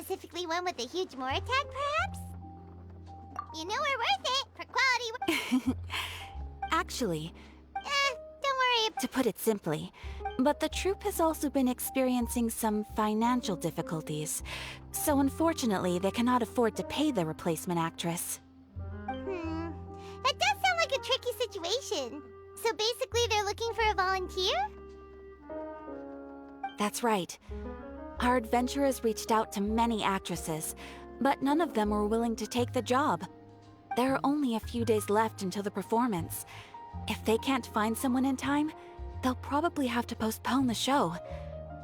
specifically one with a huge Moor attack, perhaps? You know we're worth it for quality. Actually, Don't worry. to put it simply, but the troupe has also been experiencing some financial difficulties. So unfortunately, they cannot afford to pay the replacement actress. That does sound like a tricky situation. So basically, they're looking for a volunteer? That's right. Our adventurers reached out to many actresses, but none of them were willing to take the job. There are only a few days left until the performance. If they can't find someone in time, they'll probably have to postpone the show.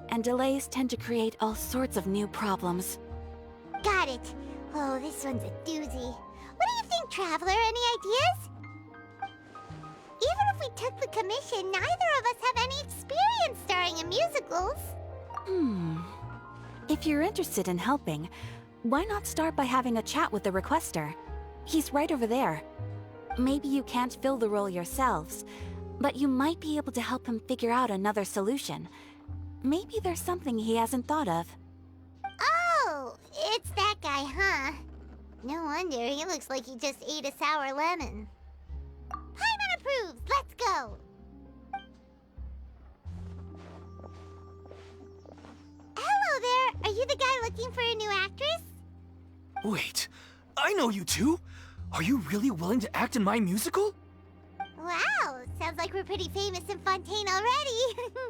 And delays tend to create all sorts of new problems. Got it. Oh, this one's a doozy. What do you think, Traveler? Any ideas? Even if we took the commission, neither of us have any experience starring in musicals. If you're interested in helping, why not start by having a chat with the requester? He's right over there. Maybe you can't fill the role yourselves, but you might be able to help him figure out another solution. Maybe there's something he hasn't thought of. Oh, it's that guy, huh? No wonder, he looks like he just ate a sour lemon. Paimon approves, let's go! Hello there, are you the guy looking for a new actress? Wait, I know you two! Are you really willing to act in my musical? Wow, sounds like we're pretty famous in Fontaine already.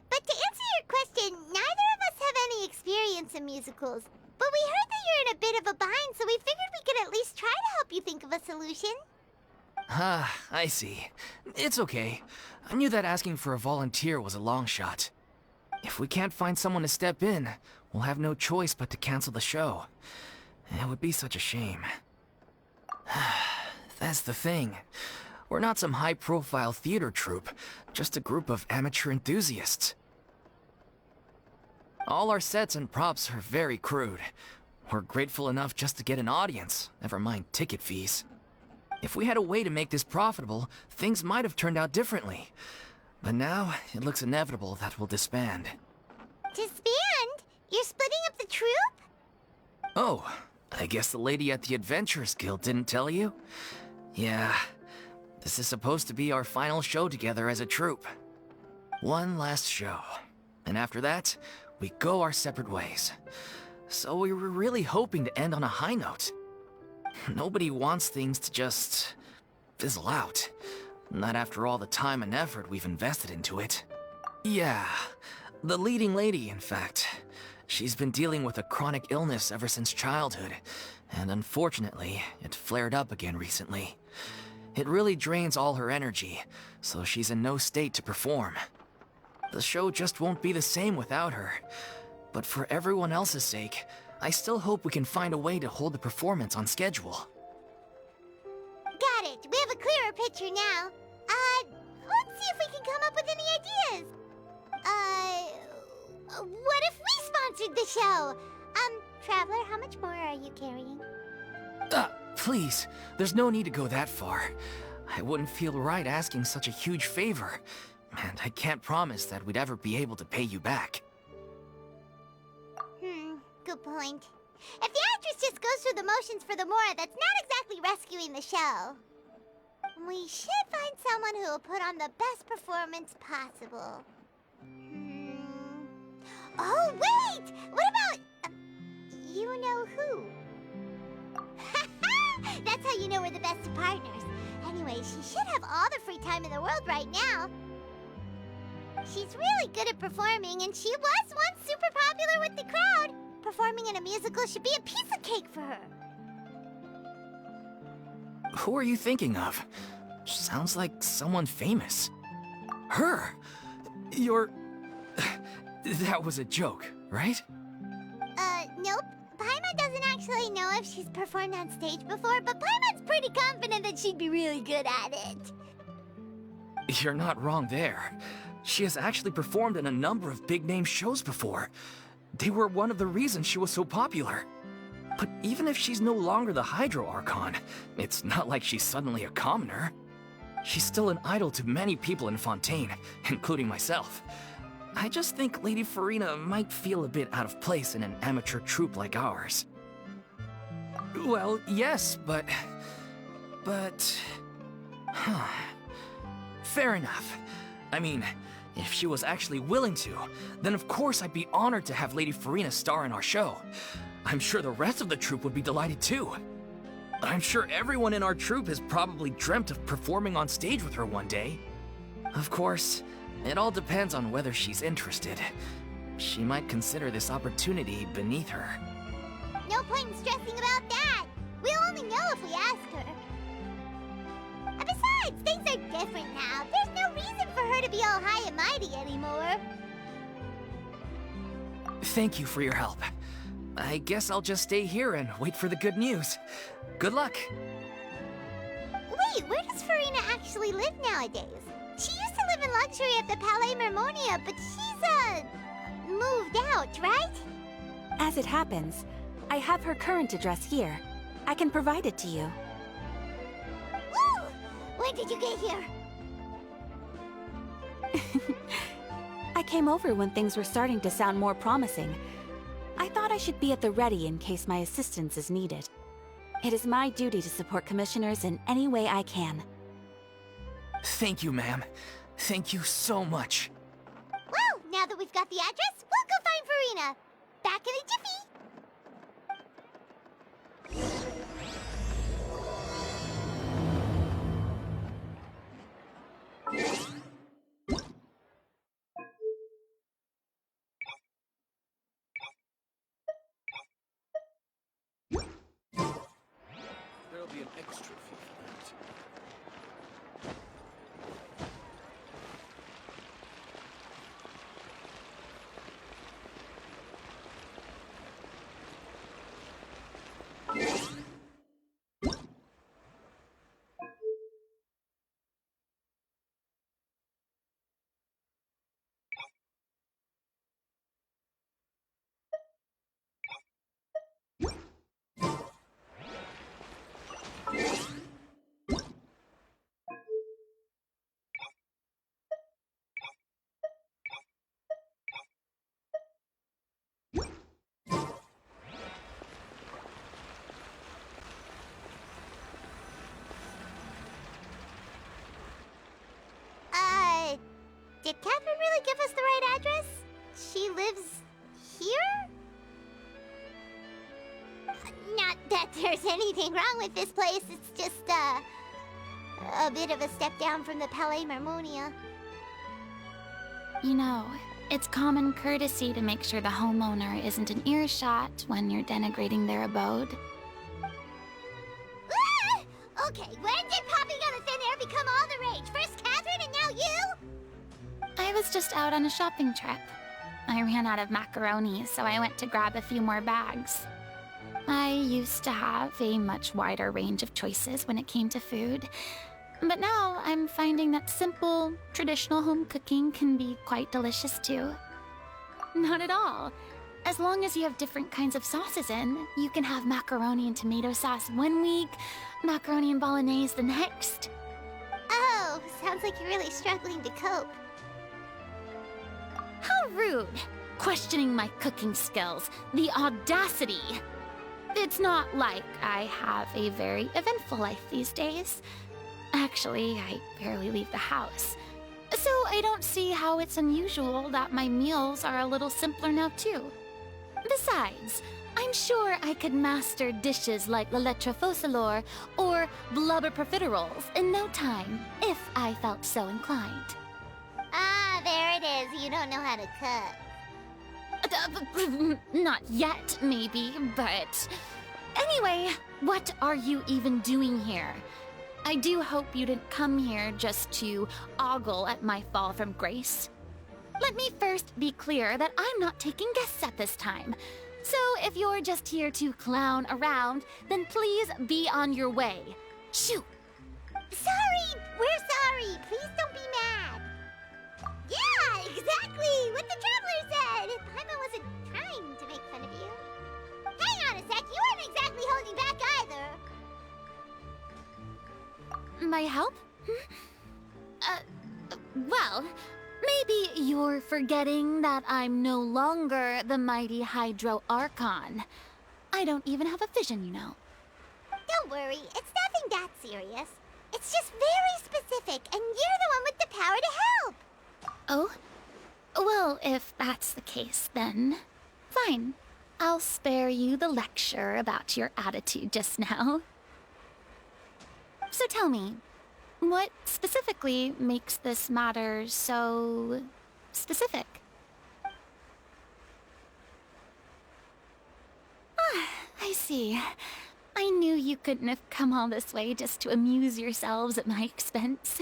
But to answer your question, neither of us have any experience in musicals. But we heard that you're in a bit of a bind, so we figured we could at least try to help you think of a solution. Ah, I see. It's okay. I knew that asking for a volunteer was a long shot. If we can't find someone to step in, we'll have no choice but to cancel the show. It would be such a shame. That's the thing. We're not some high-profile theater troupe, just a group of amateur enthusiasts. All our sets and props are very crude. We're grateful enough just to get an audience, never mind ticket fees. If we had a way to make this profitable, things might have turned out differently. But now, it looks inevitable that we'll disband. Disband? You're splitting up the troupe? Oh, I guess the lady at the Adventurers Guild didn't tell you? Yeah, this is supposed to be our final show together as a troupe. One last show. And after that, we go our separate ways. So we were really hoping to end on a high note. Nobody wants things to just fizzle out. Not after all the time and effort we've invested into it. Yeah, the leading lady, in fact. She's been dealing with a chronic illness ever since childhood, and unfortunately, it flared up again recently. It really drains all her energy, so she's in no state to perform. The show just won't be the same without her. But for everyone else's sake, I still hope we can find a way to hold the performance on schedule. Got it. We have a clearer picture now. Let's see if we can come up with any ideas. What if we sponsored the show? Traveler, how much more are you carrying? Please, there's no need to go that far. I wouldn't feel right asking such a huge favor, and I can't promise that we'd ever be able to pay you back. Good point. If the actress just goes through the motions for the Mora, that's not exactly rescuing the show. We should find someone who will put on the best performance possible. Oh, wait! What about... you know who? That's how you know we're the best of partners. Anyway, she should have all the free time in the world right now. She's really good at performing, and she was once super popular with the crowd. Performing in a musical should be a piece of cake for her. Who are you thinking of? Sounds like someone famous. Her! You're... That was a joke, right? Nope. Paimon doesn't actually know if she's performed on stage before, but Paimon's pretty confident that she'd be really good at it. You're not wrong there. She has actually performed in a number of big-name shows before. They were one of the reasons she was so popular. But even if she's no longer the Hydro Archon, it's not like she's suddenly a commoner. She's still an idol to many people in Fontaine, including myself. I just think Lady Furina might feel a bit out of place in an amateur troupe like ours. Well, yes, but... Huh. Fair enough. I mean, if she was actually willing to, then of course I'd be honored to have Lady Furina star in our show. I'm sure the rest of the troupe would be delighted too. I'm sure everyone in our troupe has probably dreamt of performing on stage with her one day. Of course, it all depends on whether she's interested. She might consider this opportunity beneath her. No point in stressing about that. We'll only know if we ask her. And besides, things are different now. There's no reason for her to be all high and mighty anymore. Thank you for your help. I guess I'll just stay here and wait for the good news. Good luck. Wait, where does Furina actually live nowadays? She used to live in luxury at the Palais Mermonia, but she's, moved out, right? As it happens, I have her current address here. I can provide it to you. Woo! When did you get here? I came over when things were starting to sound more promising. I thought I should be at the ready in case my assistance is needed. It is my duty to support commissioners in any way I can. Thank you, ma'am. Thank you so much. Well, now that we've got the address, we'll go find Furina. Back in a jiffy. There'll be an extra fee for that. Did Catherine really give us the right address? She lives here? Not that there's anything wrong with this place, it's just, a bit of a step down from the Palais Mermonia. You know, it's common courtesy to make sure the homeowner isn't in earshot when you're denigrating their abode. Ah! Okay, when did popping out of thin air become all the rage? First Catherine and now you? I was just out on a shopping trip. I ran out of macaroni, so I went to grab a few more bags. I used to have a much wider range of choices when it came to food, but now I'm finding that simple, traditional home cooking can be quite delicious too. Not at all. As long as you have different kinds of sauces in, you can have macaroni and tomato sauce one week, macaroni and bolognese the next. Oh, sounds like you're really struggling to cope. How rude! Questioning my cooking skills. The audacity! It's not like I have a very eventful life these days. Actually, I barely leave the house. So I don't see how it's unusual that my meals are a little simpler now too. Besides, I'm sure I could master dishes like la lettre focilor or blubber profiteroles in no time, if I felt so inclined. Ah, there it is. You don't know how to cook. Not yet, maybe, but... Anyway, what are you even doing here? I do hope you didn't come here just to ogle at my fall from grace. Let me first be clear that I'm not taking guests at this time. So if you're just here to clown around, then please be on your way. Shoot! Sorry! We're sorry! Please don't be mad! Yeah, exactly! What the Traveler said! Paimon wasn't trying to make fun of you. Hang on a sec, you weren't exactly holding back either. My help? Well, Maybe you're forgetting that I'm no longer the mighty Hydro Archon. I don't even have a vision, you know. Don't worry, it's nothing that serious. It's just very specific, and you're the one with the power to help. Oh? Well, if that's the case, then fine. I'll spare you the lecture about your attitude just now. So tell me, what specifically makes this matter so specific? Ah, I see. I knew you couldn't have come all this way just to amuse yourselves at my expense.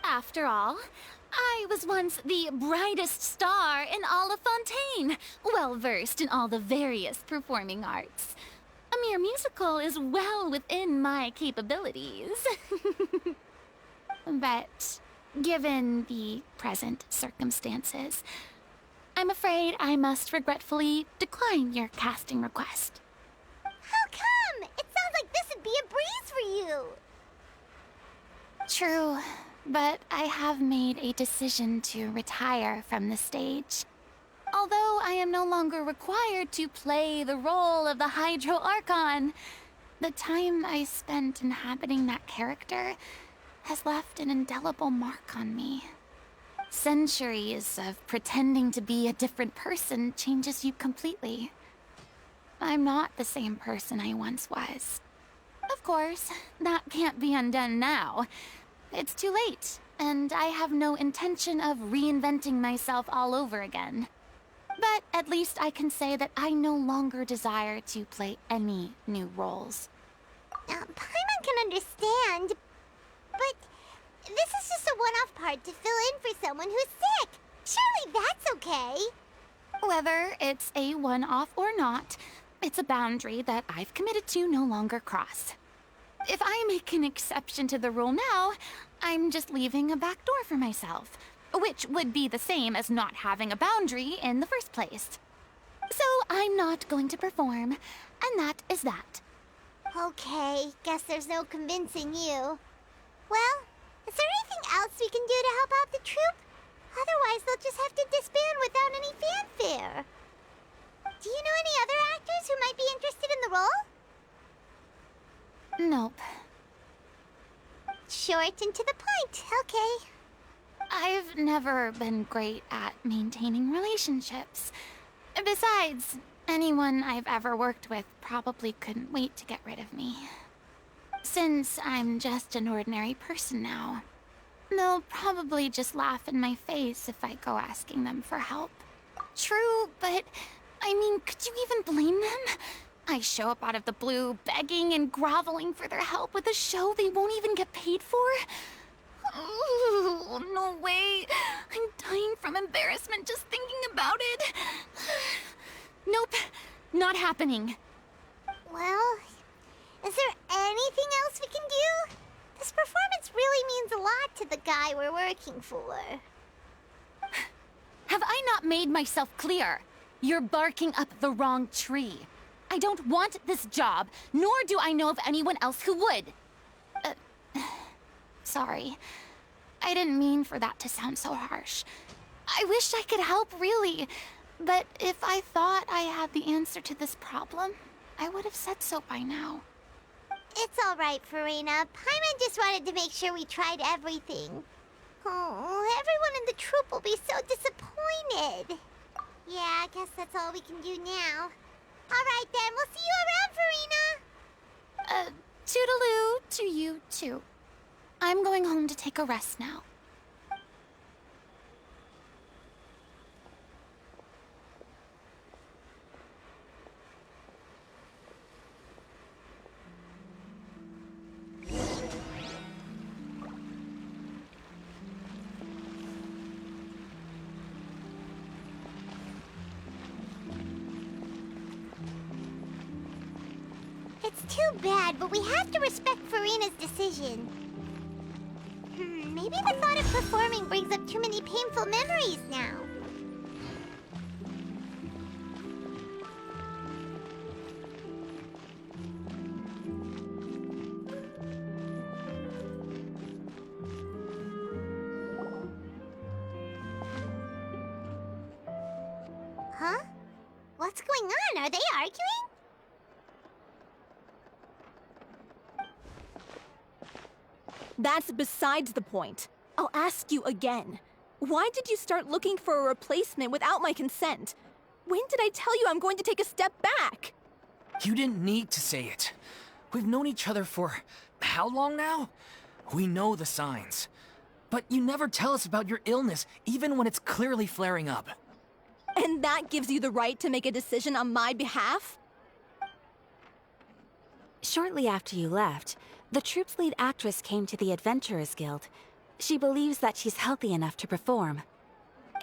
After all, I was once the brightest star in all of Fontaine, well-versed in all the various performing arts. A mere musical is well within my capabilities. But given the present circumstances, I'm afraid I must regretfully decline your casting request. How come? It sounds like this would be a breeze for you. True, but I have made a decision to retire from the stage. Although I am no longer required to play the role of the Hydro Archon, the time I spent inhabiting that character has left an indelible mark on me. Centuries of pretending to be a different person changes you completely. I'm not the same person I once was. Of course, that can't be undone now. It's too late, and I have no intention of reinventing myself all over again. But at least I can say that I no longer desire to play any new roles. Paimon can understand, but this is just a one-off part to fill in for someone who's sick. Surely that's okay. Whether it's a one-off or not, it's a boundary that I've committed to no longer cross. If I make an exception to the rule now, I'm just leaving a back door for myself, which would be the same as not having a boundary in the first place. So I'm not going to perform, and that is that. Okay, guess there's no convincing you. Well, is there anything else we can do to help out the troupe? Otherwise, they'll just have to disband without any fanfare. Do you know any other actors who might be interested in the role? Nope. Short and to the point, okay. I've never been great at maintaining relationships. Besides, anyone I've ever worked with probably couldn't wait to get rid of me. Since I'm just an ordinary person now, they'll probably just laugh in my face if I go asking them for help. True, but I mean, could you even blame them? I show up out of the blue, begging and groveling for their help with a show they won't even get paid for? Oh, no way. I'm dying from embarrassment just thinking about it. Nope, not happening. Well, is there anything else we can do? This performance really means a lot to the guy we're working for. Have I not made myself clear? You're barking up the wrong tree. I don't want this job, nor do I know of anyone else who would. Sorry. I didn't mean for that to sound so harsh. I wish I could help, really. But if I thought I had the answer to this problem, I would have said so by now. It's all right, Furina. Paimon just wanted to make sure we tried everything. Oh, everyone in the troupe will be so disappointed. Yeah, I guess that's all we can do now. All right, then. We'll see you around, Furina. Toodaloo to you, too. I'm going home to take a rest now. It's too bad, but we have to respect Furina's decision. Maybe the thought of performing brings up too many painful memories now. Huh? What's going on? Are they arguing? That's besides the point. I'll ask you again. Why did you start looking for a replacement without my consent? When did I tell you I'm going to take a step back? You didn't need to say it. We've known each other for how long now? We know the signs. But you never tell us about your illness, even when it's clearly flaring up. And that gives you the right to make a decision on my behalf? Shortly after you left, the troupe's lead actress came to the Adventurers Guild. She believes that she's healthy enough to perform.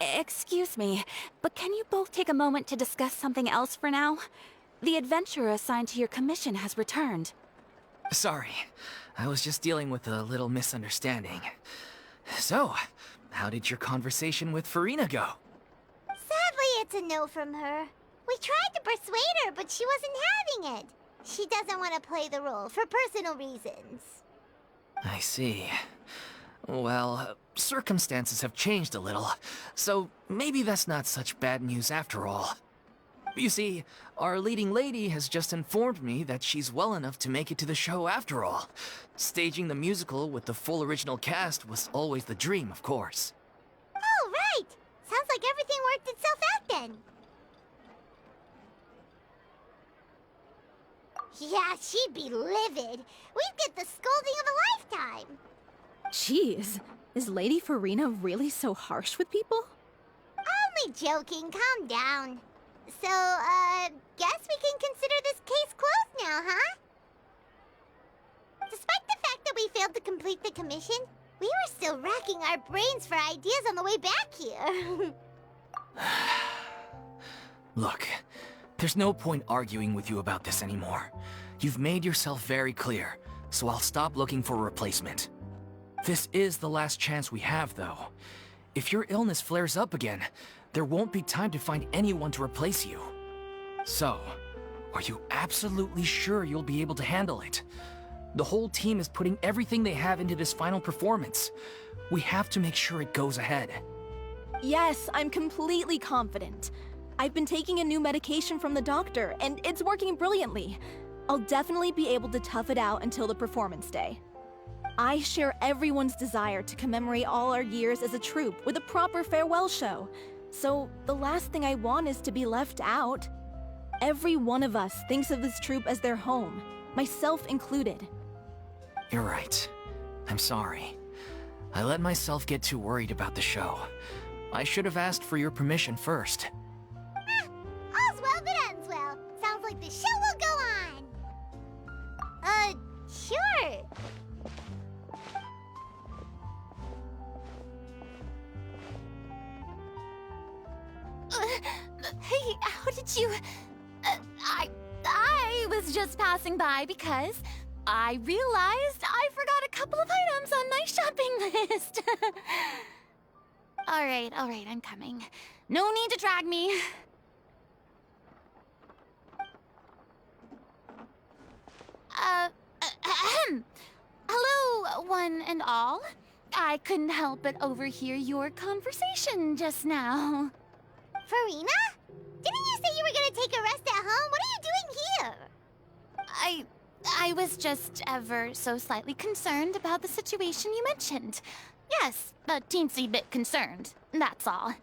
Excuse me, but can you both take a moment to discuss something else for now? The adventurer assigned to your commission has returned. Sorry, I was just dealing with a little misunderstanding. So, how did your conversation with Furina go? Sadly, it's a no from her. We tried to persuade her, but she wasn't having it. She doesn't want to play the role for personal reasons. I see. Well, circumstances have changed a little, so maybe that's not such bad news after all. You see, our leading lady has just informed me that she's well enough to make it to the show after all. Staging the musical with the full original cast was always the dream, of course. Oh, right! Sounds like everything worked itself out then. Yeah, she'd be livid. We'd get the scolding of a lifetime. Jeez, is Lady Furina really so harsh with people? Only joking, calm down. So, guess we can consider this case closed now, huh? Despite the fact that we failed to complete the commission, we were still racking our brains for ideas on the way back here. Look, there's no point arguing with you about this anymore. You've made yourself very clear, so I'll stop looking for a replacement. This is the last chance we have, though. If your illness flares up again, there won't be time to find anyone to replace you. So, are you absolutely sure you'll be able to handle it? The whole team is putting everything they have into this final performance. We have to make sure it goes ahead. Yes, I'm completely confident. I've been taking a new medication from the doctor, and it's working brilliantly. I'll definitely be able to tough it out until the performance day. I share everyone's desire to commemorate all our years as a troupe with a proper farewell show. So the last thing I want is to be left out. Every one of us thinks of this troupe as their home, myself included. You're right. I'm sorry. I let myself get too worried about the show. I should have asked for your permission first. All's well that ends well. Sounds like the show will go on. Sure. Hey, how did you... I was just passing by because I realized I forgot a couple of items on my shopping list. All right, I'm coming. No need to drag me. Hello, one and all. I couldn't help but overhear your conversation just now. Furina? Didn't you say you were gonna take a rest at home? What are you doing here? I was just ever so slightly concerned about the situation you mentioned. Yes, a teensy bit concerned, that's all.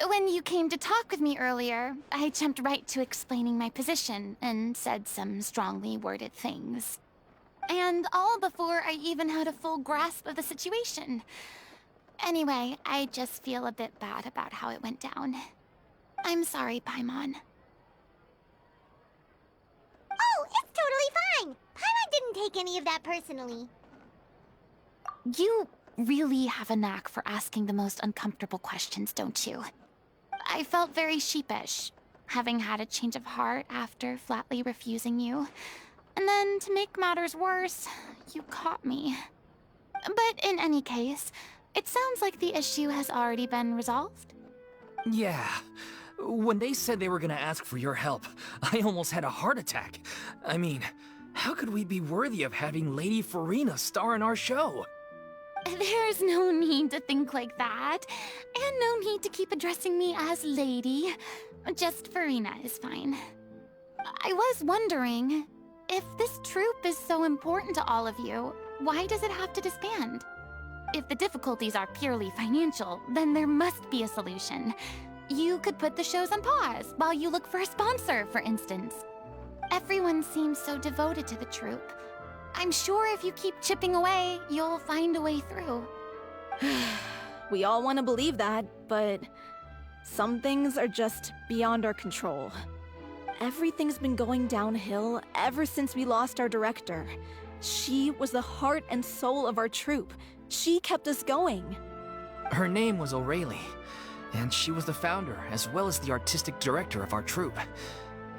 When you came to talk with me earlier, I jumped right to explaining my position and said some strongly worded things. And all before I even had a full grasp of the situation. Anyway, I just feel a bit bad about how it went down. I'm sorry, Paimon. Oh, it's totally fine. Paimon didn't take any of that personally. You really have a knack for asking the most uncomfortable questions, don't you? I felt very sheepish, having had a change of heart after flatly refusing you. And then, to make matters worse, you caught me. But in any case, it sounds like the issue has already been resolved. Yeah. When they said they were gonna ask for your help, I almost had a heart attack. I mean, how could we be worthy of having Lady Furina star in our show? There's no need to think like that, and no need to keep addressing me as lady. Just Furina is fine. I was wondering, if this troupe is so important to all of you, why does it have to disband? If the difficulties are purely financial, then there must be a solution. You could put the shows on pause while you look for a sponsor, for instance. Everyone seems so devoted to the troupe. I'm sure if you keep chipping away, you'll find a way through. We all want to believe that, but some things are just beyond our control. Everything's been going downhill ever since we lost our director. She was the heart and soul of our troupe. She kept us going. Her name was O'Reilly, and she was the founder as well as the artistic director of our troupe.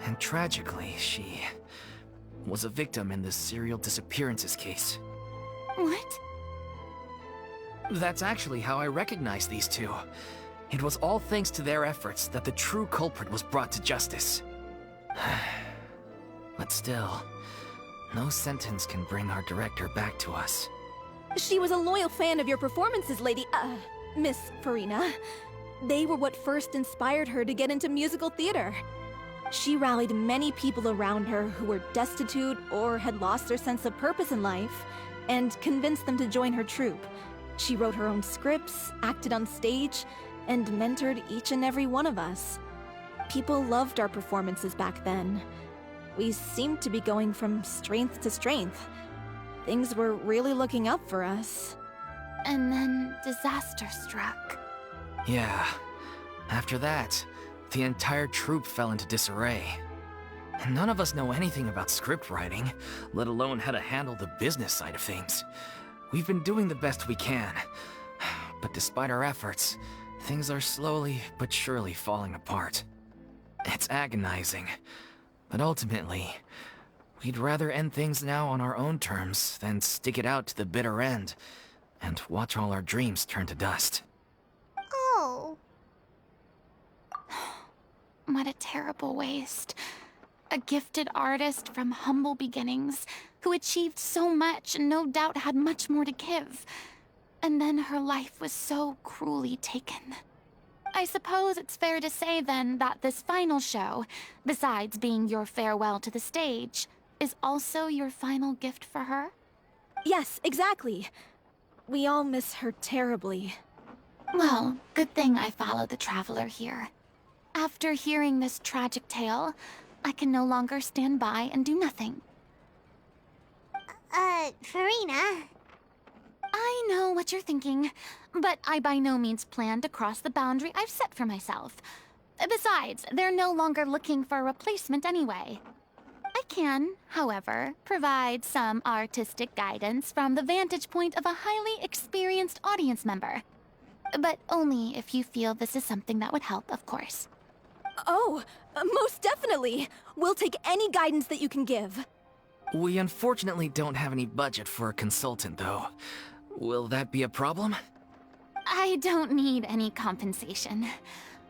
And tragically, she was a victim in the serial disappearances case. What? That's actually how I recognized these two. It was all thanks to their efforts that the true culprit was brought to justice. But still, no sentence can bring our director back to us. She was a loyal fan of your performances, Miss Furina. They were what first inspired her to get into musical theater. She rallied many people around her who were destitute or had lost their sense of purpose in life, and convinced them to join her troupe. She wrote her own scripts, acted on stage, and mentored each and every one of us. People loved our performances back then. We seemed to be going from strength to strength. Things were really looking up for us. And then disaster struck. Yeah. After that, the entire troupe fell into disarray. And none of us know anything about script writing, let alone how to handle the business side of things. We've been doing the best we can. But despite our efforts, things are slowly but surely falling apart. It's agonizing. But ultimately, we'd rather end things now on our own terms than stick it out to the bitter end and watch all our dreams turn to dust. Oh. What a terrible waste. A gifted artist from humble beginnings, who achieved so much and no doubt had much more to give. And then her life was so cruelly taken. I suppose it's fair to say then that this final show, besides being your farewell to the stage, is also your final gift for her? Yes, exactly. We all miss her terribly. Well, good thing I followed the Traveler here. After hearing this tragic tale, I can no longer stand by and do nothing. Furina. I know what you're thinking, but I by no means plan to cross the boundary I've set for myself. Besides, they're no longer looking for a replacement anyway. I can, however, provide some artistic guidance from the vantage point of a highly experienced audience member. But only if you feel this is something that would help, of course. Oh, most definitely! We'll take any guidance that you can give. We unfortunately don't have any budget for a consultant, though. Will that be a problem? I don't need any compensation.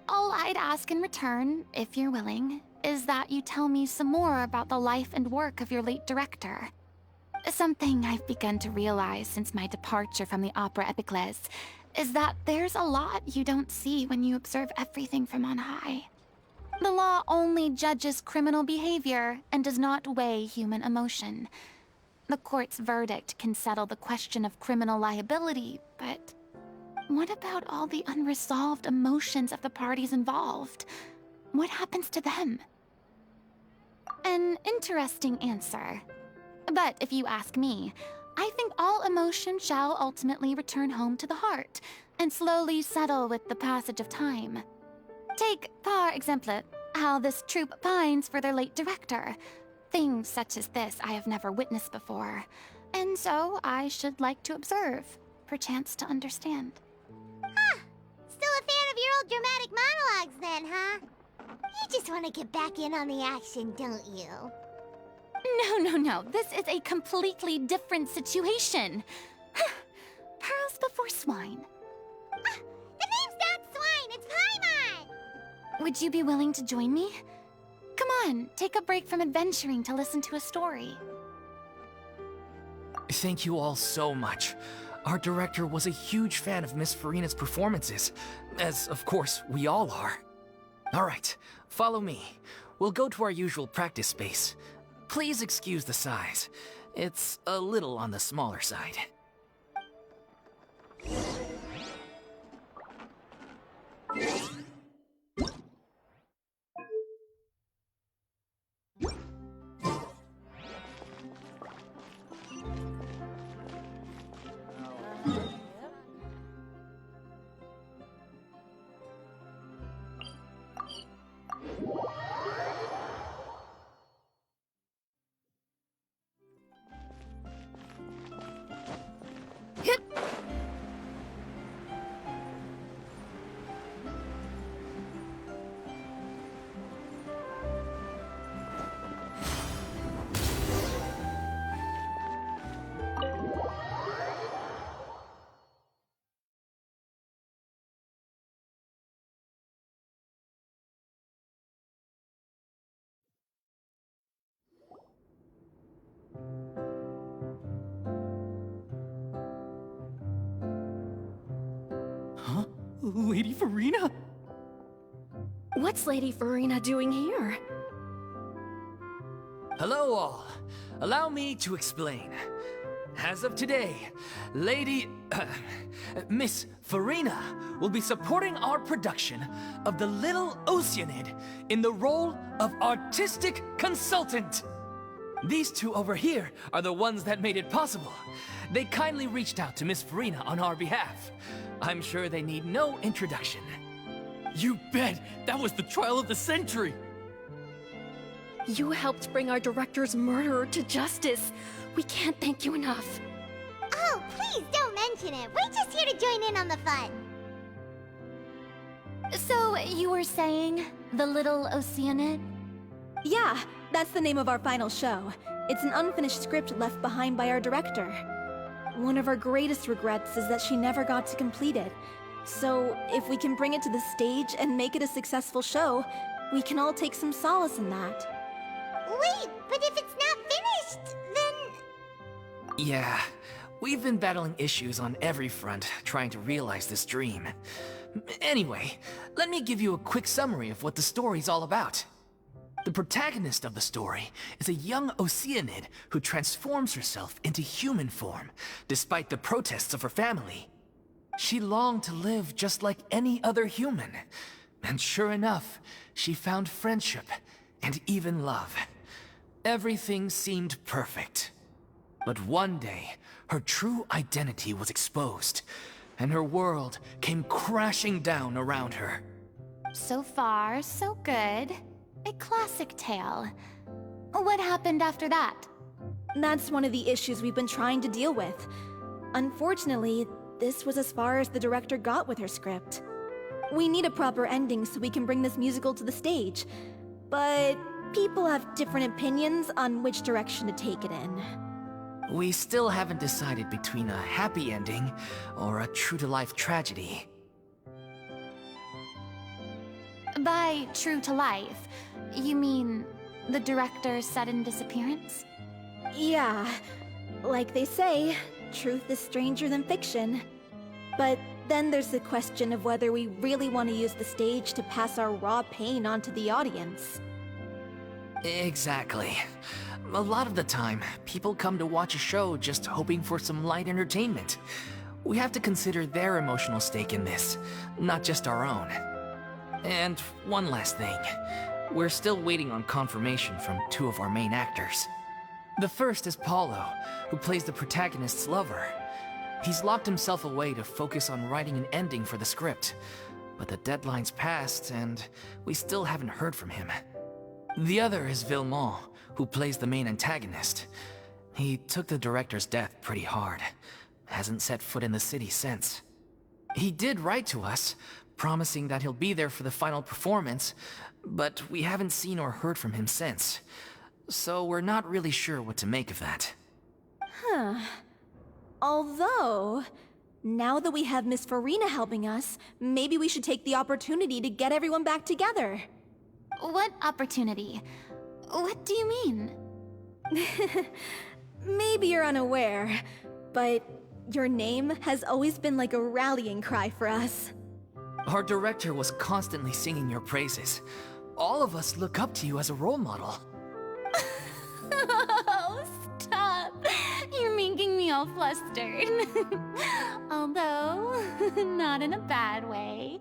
All I'd ask in return, if you're willing, is that you tell me some more about the life and work of your late director. Something I've begun to realize since my departure from the Opera Epiclese is that there's a lot you don't see when you observe everything from on high. The law only judges criminal behavior and does not weigh human emotion. The court's verdict can settle the question of criminal liability, but what about all the unresolved emotions of the parties involved? What happens to them? An interesting answer. But if you ask me, I think all emotion shall ultimately return home to the heart and slowly settle with the passage of time. Take, par exemple, how this troupe pines for their late director. Things such as this I have never witnessed before, and so I should like to observe, perchance to understand. Huh. Still a fan of your old dramatic monologues then, huh? You just want to get back in on the action, don't you? No. This is a completely different situation. Pearls before swine. The name's not Swine, it's Paimon! Would you be willing to join me? Come on, take a break from adventuring to listen to a story. Thank you all so much. our director was a huge fan of Miss Furina's performances, as of course we all are. Alright, follow me. We'll go to our usual practice space. Please excuse the size. It's a little on the smaller side. Huh? Lady Furina? What's Lady Furina doing here? Hello all. Allow me to explain. As of today, Miss Furina will be supporting our production of The Little Oceanid in the role of artistic consultant. These two over here are the ones that made it possible. They kindly reached out to Miss Furina on our behalf. I'm sure they need no introduction. You bet! That was the trial of the century! You helped bring our director's murderer to justice. We can't thank you enough. Oh, please don't mention it. We're just here to join in on the fun. So, you were saying The Little Oceanid? Yeah, that's the name of our final show. It's an unfinished script left behind by our director. One of our greatest regrets is that she never got to complete it. So, if we can bring it to the stage and make it a successful show, we can all take some solace in that. Wait, but if it's not finished, then... Yeah, we've been battling issues on every front trying to realize this dream. Anyway, let me give you a quick summary of what the story's all about. The protagonist of the story is a young Oceanid who transforms herself into human form, despite the protests of her family. She longed to live just like any other human, and sure enough, she found friendship and even love. Everything seemed perfect. But one day, her true identity was exposed, and her world came crashing down around her. So far, so good. A classic tale. What happened after that? That's one of the issues we've been trying to deal with. Unfortunately, this was as far as the director got with her script. We need a proper ending so we can bring this musical to the stage. But people have different opinions on which direction to take it in. We still haven't decided between a happy ending or a true-to-life tragedy. By true to life, you mean the director's sudden disappearance? Yeah, like they say, truth is stranger than fiction. But then there's the question of whether we really want to use the stage to pass our raw pain onto the audience. Exactly. A lot of the time, people come to watch a show just hoping for some light entertainment. We have to consider their emotional stake in this, not just our own. And one last thing. We're still waiting on confirmation from two of our main actors. The first is Paulo, who plays the protagonist's lover. He's locked himself away to focus on writing an ending for the script, but the deadline's passed and we still haven't heard from him. The other is Villemont, who plays the main antagonist. He took the director's death pretty hard. Hasn't set foot in the city since. He did write to us, promising that he'll be there for the final performance, but we haven't seen or heard from him since. So we're not really sure what to make of that. Huh. Although, now that we have Miss Furina helping us, maybe we should take the opportunity to get everyone back together. What opportunity? What do you mean? Maybe you're unaware, but Your name has always been like a rallying cry for us. Our director was constantly singing your praises. All of us look up to you as a role model. Oh, stop. You're making me all flustered. Although, not in a bad way.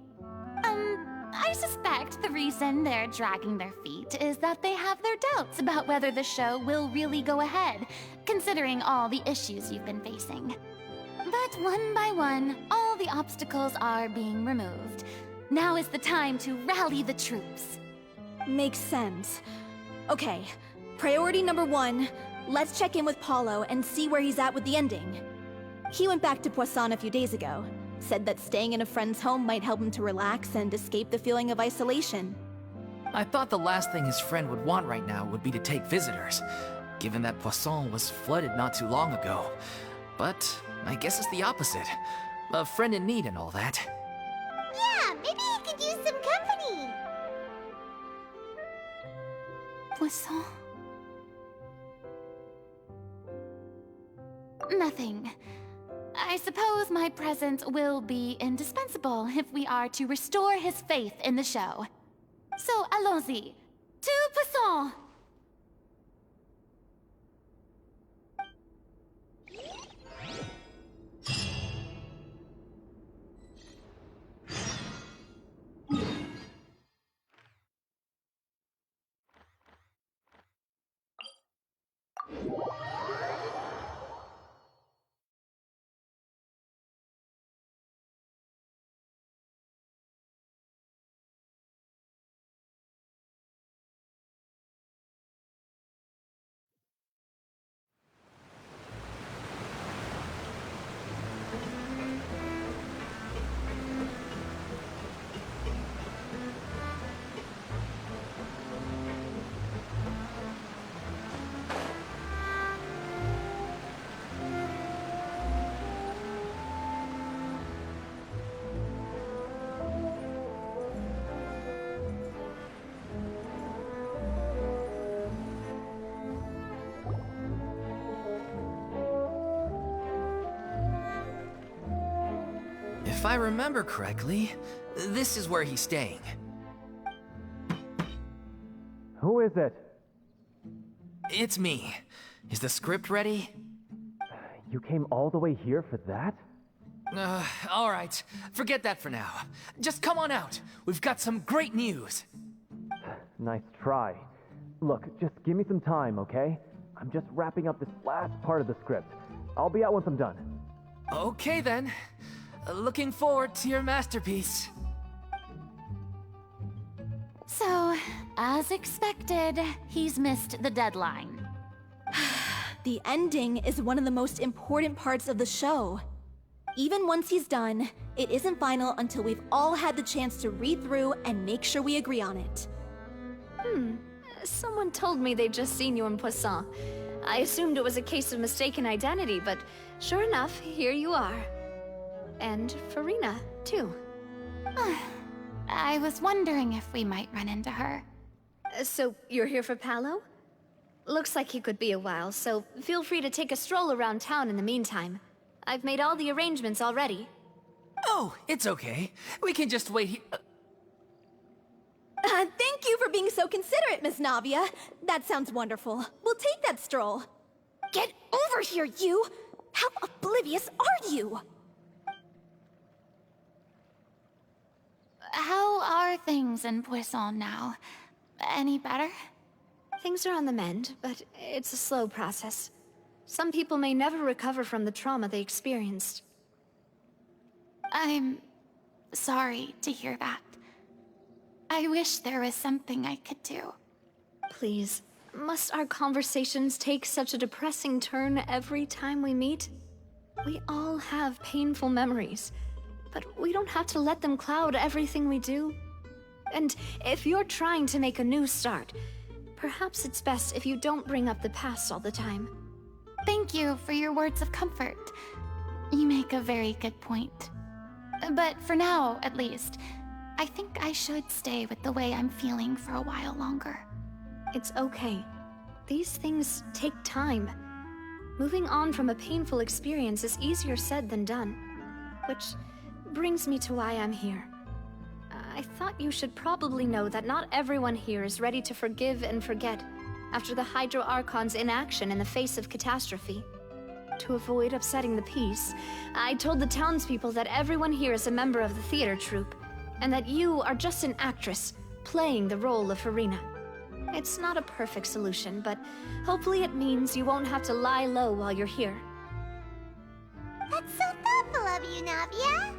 I suspect the reason they're dragging their feet is that they have their doubts about whether the show will really go ahead, considering all the issues you've been facing. But one by one, all the obstacles are being removed. Now is the time to rally the troops. Makes sense. Okay, priority number 1, let's check in with Paulo and see where he's at with the ending. He went back to Poisson a few days ago. Said that staying in a friend's home might help him to relax and escape the feeling of isolation. I thought the last thing his friend would want right now would be to take visitors, given that Poisson was flooded not too long ago. But I guess it's the opposite. A friend in need and all that. Yeah, maybe he could use some company. Poisson? Nothing. I suppose my presence will be indispensable if we are to restore his faith in the show. So, allons-y. To Poisson! If I remember correctly, this is where he's staying. Who is it? It's me. Is the script ready? You came all the way here for that? All right. Forget that for now. Just come on out. We've got some great news. Nice try. Look, just give me some time, okay? I'm just wrapping up this last part of the script. I'll be out once I'm done. Okay then. Looking forward to your masterpiece. So, as expected, he's missed the deadline. The ending is one of the most important parts of the show. Even once he's done, it isn't final until we've all had the chance to read through and make sure we agree on it. Someone told me they'd just seen you in Poisson. I assumed it was a case of mistaken identity, but sure enough, here you are. And Furina, too. I was wondering if we might run into her. So, you're here for Paolo? Looks like he could be a while, so feel free to take a stroll around town in the meantime. I've made all the arrangements already. Oh, it's okay. We can just wait here. Thank you for being so considerate, Miss Navia. That sounds wonderful. We'll take that stroll. Get over here, you! How oblivious are you? How are things in Poisson now? Any better? Things are on the mend, but it's a slow process. Some people may never recover from the trauma they experienced. I'm sorry to hear that. I wish there was something I could do. Please, must our conversations take such a depressing turn every time we meet? We all have painful memories, but we don't have to let them cloud everything we do. And if you're trying to make a new start, perhaps it's best if you don't bring up the past all the time. Thank you for your words of comfort. You make a very good point. But for now, at least, I think I should stay with the way I'm feeling for a while longer. It's okay. These things take time. Moving on from a painful experience is easier said than done. Which brings me to why I'm here. I thought you should probably know that not everyone here is ready to forgive and forget after the Hydro Archon's inaction in the face of catastrophe. To avoid upsetting the peace, I told the townspeople that everyone here is a member of the theater troupe, and that you are just an actress playing the role of Furina. It's not a perfect solution, but hopefully it means you won't have to lie low while you're here. That's so thoughtful of you, Navia.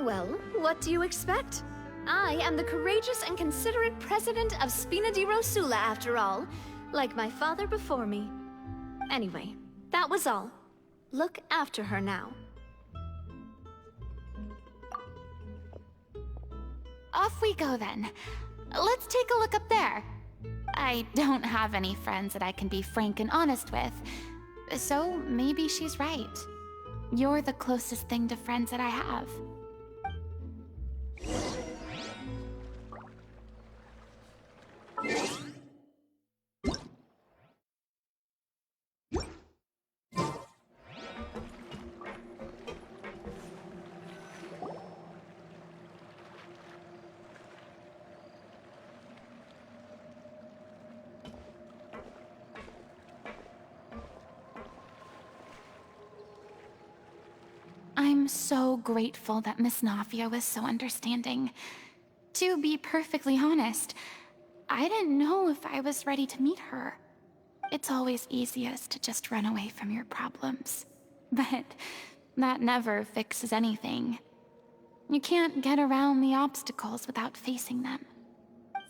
Well, what do you expect? I am the courageous and considerate president of Spina di Rosula, after all, like my father before me. Anyway, that was all. Look after her now. Off we go then. Let's take a look up there. I don't have any friends that I can be frank and honest with, so maybe she's right. You're the closest thing to friends that I have. I'm so grateful that Miss Nafia was so understanding. To be perfectly honest, I didn't know if I was ready to meet her. It's always easiest to just run away from your problems. But that never fixes anything. You can't get around the obstacles without facing them.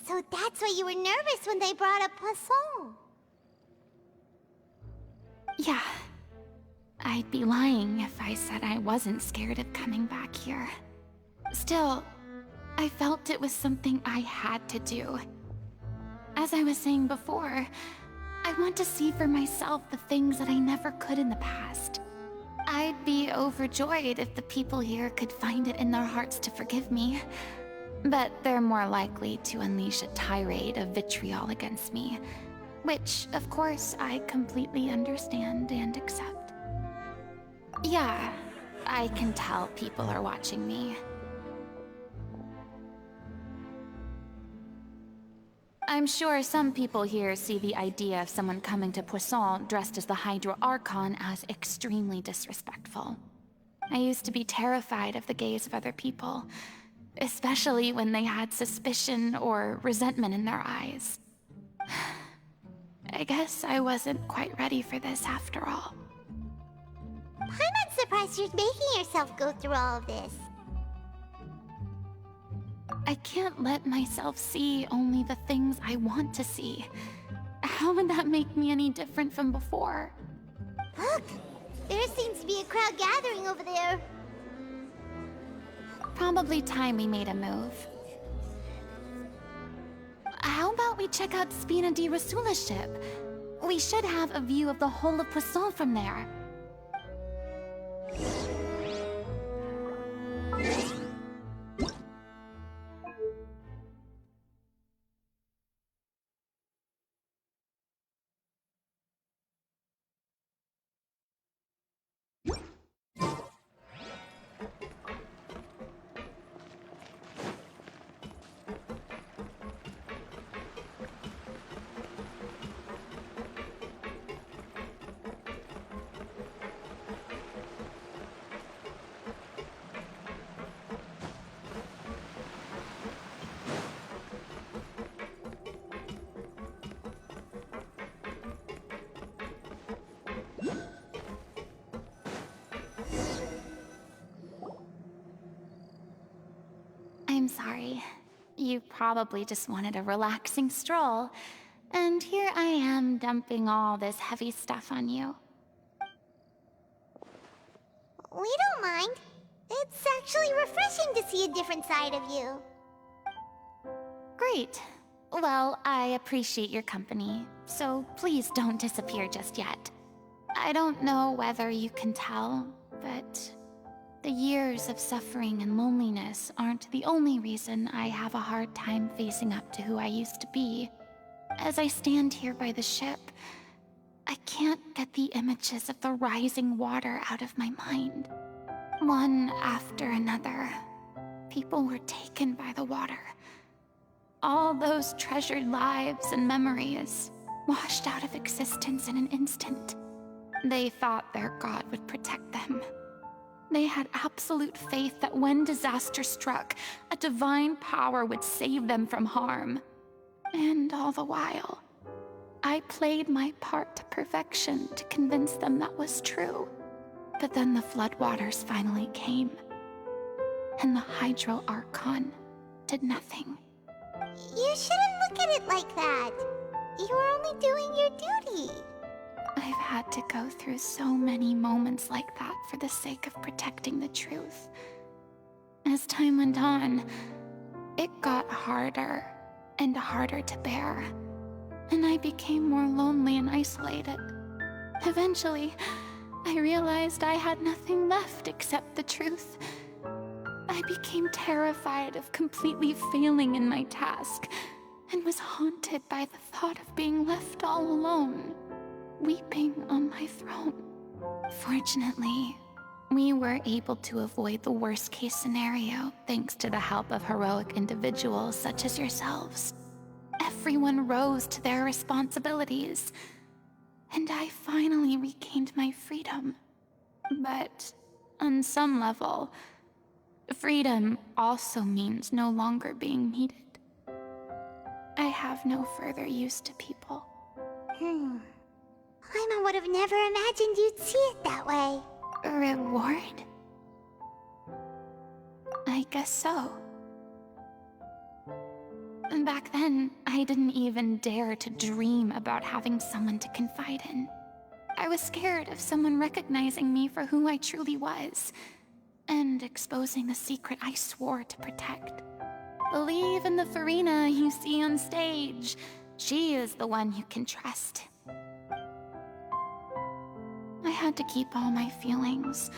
So that's why you were nervous when they brought up Poisson. Yeah. I'd be lying if I said I wasn't scared of coming back here. Still, I felt it was something I had to do. As I was saying before, I want to see for myself the things that I never could in the past. I'd be overjoyed if the people here could find it in their hearts to forgive me. But they're more likely to unleash a tirade of vitriol against me, which, of course, I completely understand and accept. Yeah, I can tell people are watching me. I'm sure some people here see the idea of someone coming to Poisson dressed as the Hydro Archon as extremely disrespectful. I used to be terrified of the gaze of other people, especially when they had suspicion or resentment in their eyes. I guess I wasn't quite ready for this after all. I'm not surprised you're making yourself go through all of this. I can't let myself see only the things I want to see. How would that make me any different from before? Look! There seems to be a crowd gathering over there. Probably time we made a move. How about we check out Spina di Rosula's ship? We should have a view of the whole of Poisson from there. I'm sorry. You probably just wanted a relaxing stroll, and here I am dumping all this heavy stuff on you. We don't mind. It's actually refreshing to see a different side of you. Great. Well, I appreciate your company, so please don't disappear just yet. I don't know whether you can tell, but the years of suffering and loneliness aren't the only reason I have a hard time facing up to who I used to be. As I stand here by the ship, I can't get the images of the rising water out of my mind. One after another, people were taken by the water. All those treasured lives and memories washed out of existence in an instant. They thought their god would protect them. They had absolute faith that when disaster struck, a divine power would save them from harm. And all the while, I played my part to perfection to convince them that was true. But then the floodwaters finally came, and the Hydro Archon did nothing. You shouldn't look at it like that. You were only doing your duty. I've had to go through so many moments like that for the sake of protecting the truth. As time went on, it got harder and harder to bear, and I became more lonely and isolated. Eventually, I realized I had nothing left except the truth. I became terrified of completely failing in my task, and was haunted by the thought of being left all alone, weeping on my throne. Fortunately, we were able to avoid the worst-case scenario thanks to the help of heroic individuals such as yourselves. Everyone rose to their responsibilities, and I finally regained my freedom. But on some level, freedom also means no longer being needed. I have no further use to people. Paimon would have never imagined you'd see it that way. Reward? I guess so. Back then, I didn't even dare to dream about having someone to confide in. I was scared of someone recognizing me for who I truly was, and exposing the secret I swore to protect. Believe in the Furina you see on stage. She is the one you can trust. I had to keep all my feelings,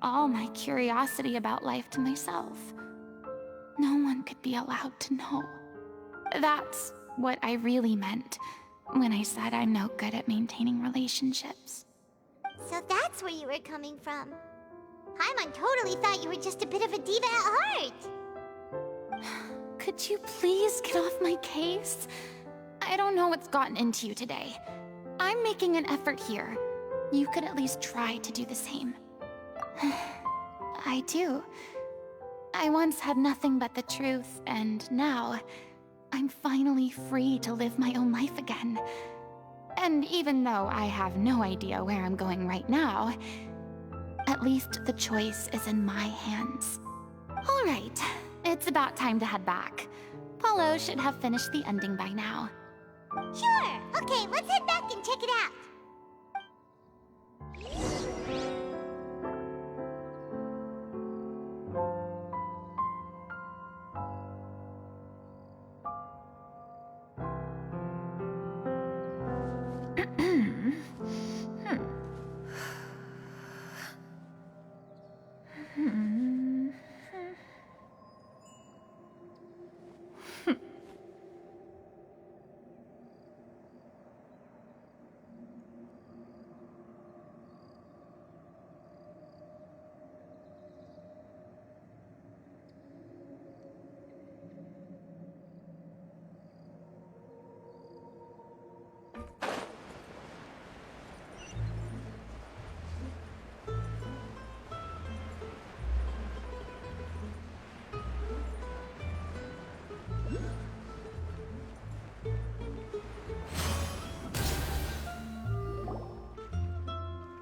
all my curiosity about life to myself. No one could be allowed to know. That's what I really meant when I said I'm no good at maintaining relationships. So that's where you were coming from. Paimon totally thought you were just a bit of a diva at heart. Could you please get off my case? I don't know what's gotten into you today. I'm making an effort here. You could at least try to do the same. I do. I once had nothing but the truth, and now I'm finally free to live my own life again. And even though I have no idea where I'm going right now, at least the choice is in my hands. All right, it's about time to head back. Paulo should have finished the ending by now. Sure. Okay, let's head back and check it out.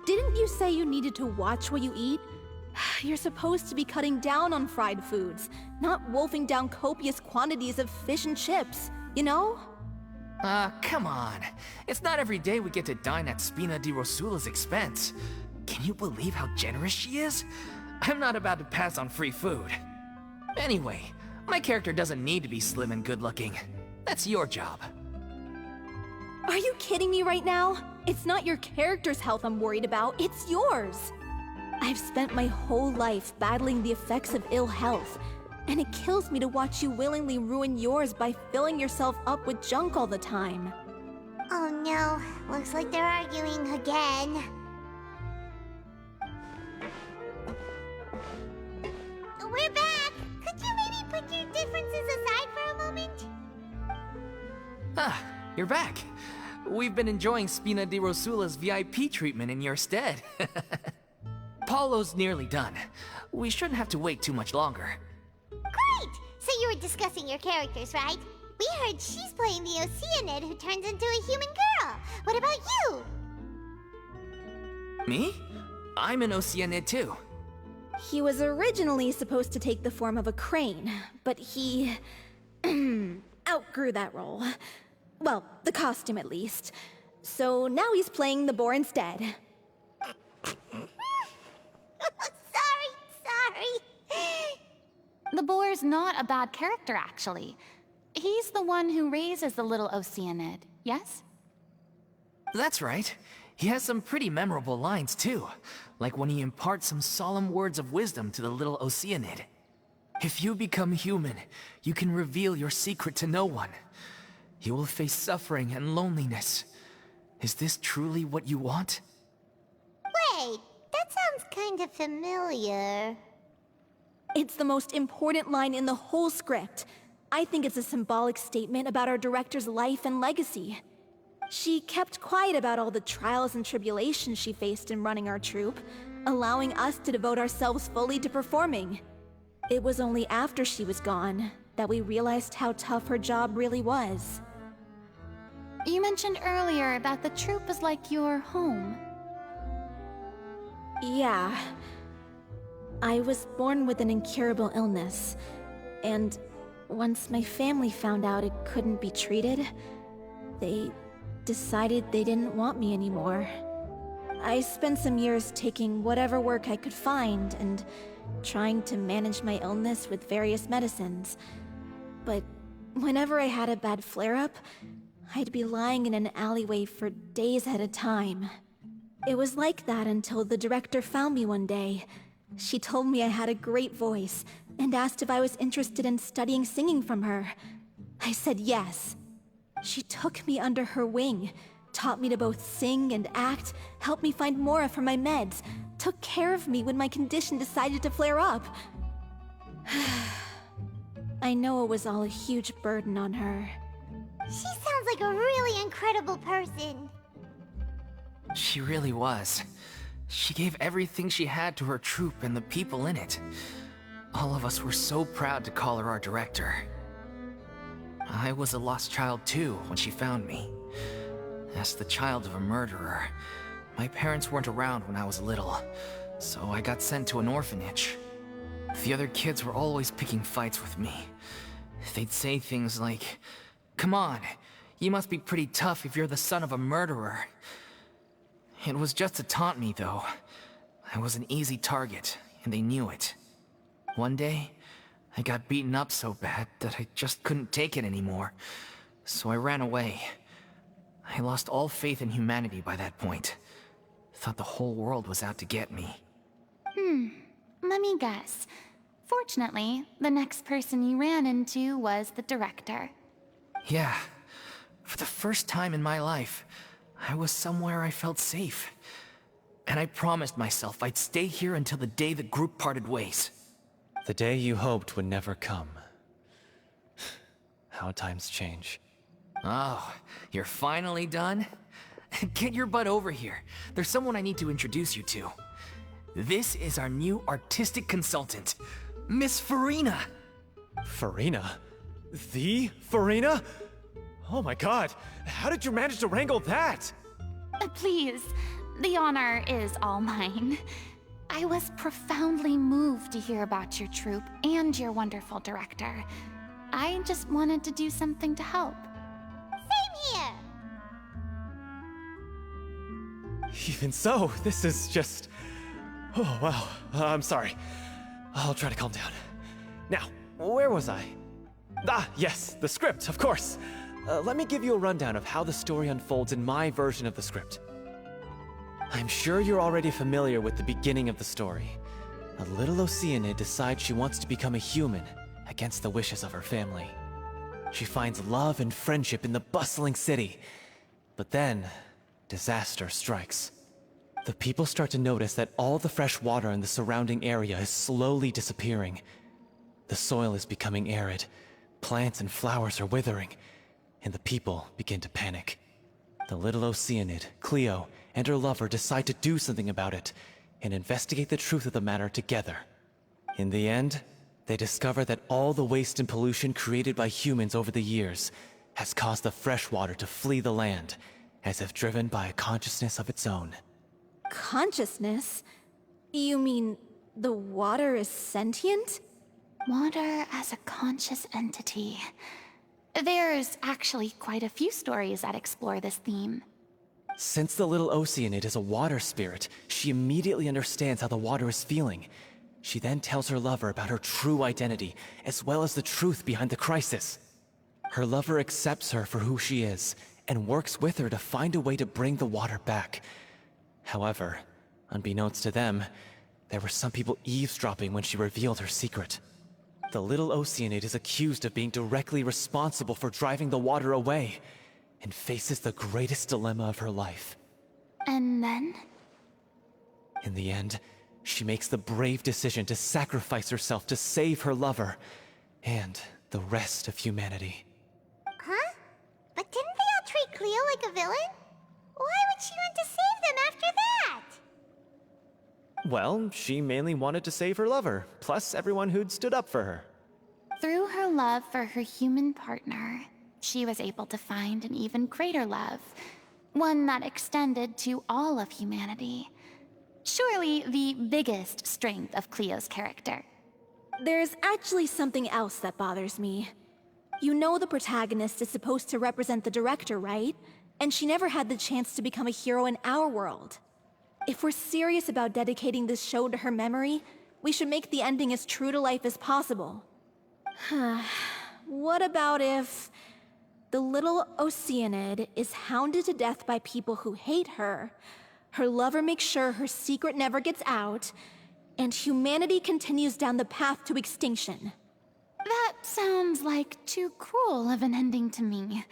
Didn't you say you needed to watch what you eat? You're supposed to be cutting down on fried foods, not wolfing down copious quantities of fish and chips, you know? Come on. It's not every day we get to dine at Spina di Rosula's expense. Can you believe how generous she is? I'm not about to pass on free food. Anyway, my character doesn't need to be slim and good-looking. That's your job. Are you kidding me right now? It's not your character's health I'm worried about, it's yours. I've spent my whole life battling the effects of ill health, and it kills me to watch you willingly ruin yours by filling yourself up with junk all the time. Oh no, looks like they're arguing again. We're back! Could you maybe put your differences aside for a moment? Ah, you're back. We've been enjoying Spina di Rosula's VIP treatment in your stead. Paulo's nearly done. We shouldn't have to wait too much longer. Great! So you were discussing your characters, right? We heard she's playing the Oceanid who turns into a human girl. What about you? Me? I'm an Oceanid too. He was originally supposed to take the form of a crane, but he outgrew that role. Well, the costume at least. So now he's playing the boar instead. Sorry. The boar's not a bad character, actually. He's the one who raises the little Oceanid, yes? That's right. He has some pretty memorable lines too, like when he imparts some solemn words of wisdom to the little Oceanid. If you become human, you can reveal your secret to no one. You will face suffering and loneliness. Is this truly what you want? Wait, that sounds kind of familiar. It's the most important line in the whole script. I think it's a symbolic statement about our director's life and legacy. She kept quiet about all the trials and tribulations she faced in running our troupe, allowing us to devote ourselves fully to performing. It was only after she was gone that we realized how tough her job really was. You mentioned earlier about the troupe is like your home. Yeah. I was born with an incurable illness, and once my family found out it couldn't be treated, they decided they didn't want me anymore. I spent some years taking whatever work I could find and trying to manage my illness with various medicines. But whenever I had a bad flare-up, I'd be lying in an alleyway for days at a time. It was like that until the director found me one day. She told me I had a great voice and asked if I was interested in studying singing from her. I said yes. She took me under her wing, taught me to both sing and act, helped me find Mora for my meds, took care of me when my condition decided to flare up. I know it was all a huge burden on her. She sounds like a really incredible person. She really was. She gave everything she had to her troupe and the people in it. All of us were so proud to call her our director. I was a lost child too when she found me. As the child of a murderer, my parents weren't around when I was little, so I got sent to an orphanage. The other kids were always picking fights with me. They'd say things like, "Come on, you must be pretty tough if you're the son of a murderer." It was just to taunt me, though. I was an easy target, and they knew it. One day, I got beaten up so bad that I just couldn't take it anymore, so I ran away. I lost all faith in humanity by that point. Thought the whole world was out to get me. Let me guess. Fortunately, the next person you ran into was the director. Yeah. For the first time in my life, I was somewhere I felt safe. And I promised myself I'd stay here until the day the group parted ways. The day you hoped would never come. How times change. Oh, you're finally done? Get your butt over here. There's someone I need to introduce you to. This is our new artistic consultant, Miss Furina. Furina? The Furina? Oh my god, how did you manage to wrangle that? Please, the honor is all mine. I was profoundly moved to hear about your troupe and your wonderful director. I just wanted to do something to help. Same here. Even so, this is just... Oh, wow. I'm sorry. I'll try to calm down. Now, where was I? Ah, yes, the script, of course. Let me give you a rundown of how the story unfolds in my version of the script. I'm sure you're already familiar with the beginning of the story. A little Oceanid decides she wants to become a human, against the wishes of her family. She finds love and friendship in the bustling city. But then, disaster strikes. The people start to notice that all the fresh water in the surrounding area is slowly disappearing. The soil is becoming arid, plants and flowers are withering, and the people begin to panic. The little Oceanid, Cleo, and her lover decide to do something about it and investigate the truth of the matter together. In the end, they discover that all the waste and pollution created by humans over the years has caused the fresh water to flee the land, as if driven by a consciousness of its own. Consciousness? You mean the water is sentient? Water as a conscious entity. There's actually quite a few stories that explore this theme. Since the little Oceanid is a water spirit, she immediately understands how the water is feeling. She then tells her lover about her true identity, as well as the truth behind the crisis. Her lover accepts her for who she is, and works with her to find a way to bring the water back. However, unbeknownst to them, there were some people eavesdropping when she revealed her secret. The little Oceanid is accused of being directly responsible for driving the water away, and faces the greatest dilemma of her life. And then? In the end, she makes the brave decision to sacrifice herself to save her lover, and the rest of humanity. Huh? But didn't they all treat Cleo like a villain? Why would she want to save them after that? Well, she mainly wanted to save her lover, plus everyone who'd stood up for her. Through her love for her human partner, she was able to find an even greater love, one that extended to all of humanity. Surely the biggest strength of Cleo's character. There's actually something else that bothers me. You know the protagonist is supposed to represent the director, right? And she never had the chance to become a hero in our world. If we're serious about dedicating this show to her memory, we should make the ending as true to life as possible. What about if the little Oceanid is hounded to death by people who hate her, her lover makes sure her secret never gets out, and humanity continues down the path to extinction? That sounds like too cruel of an ending to me.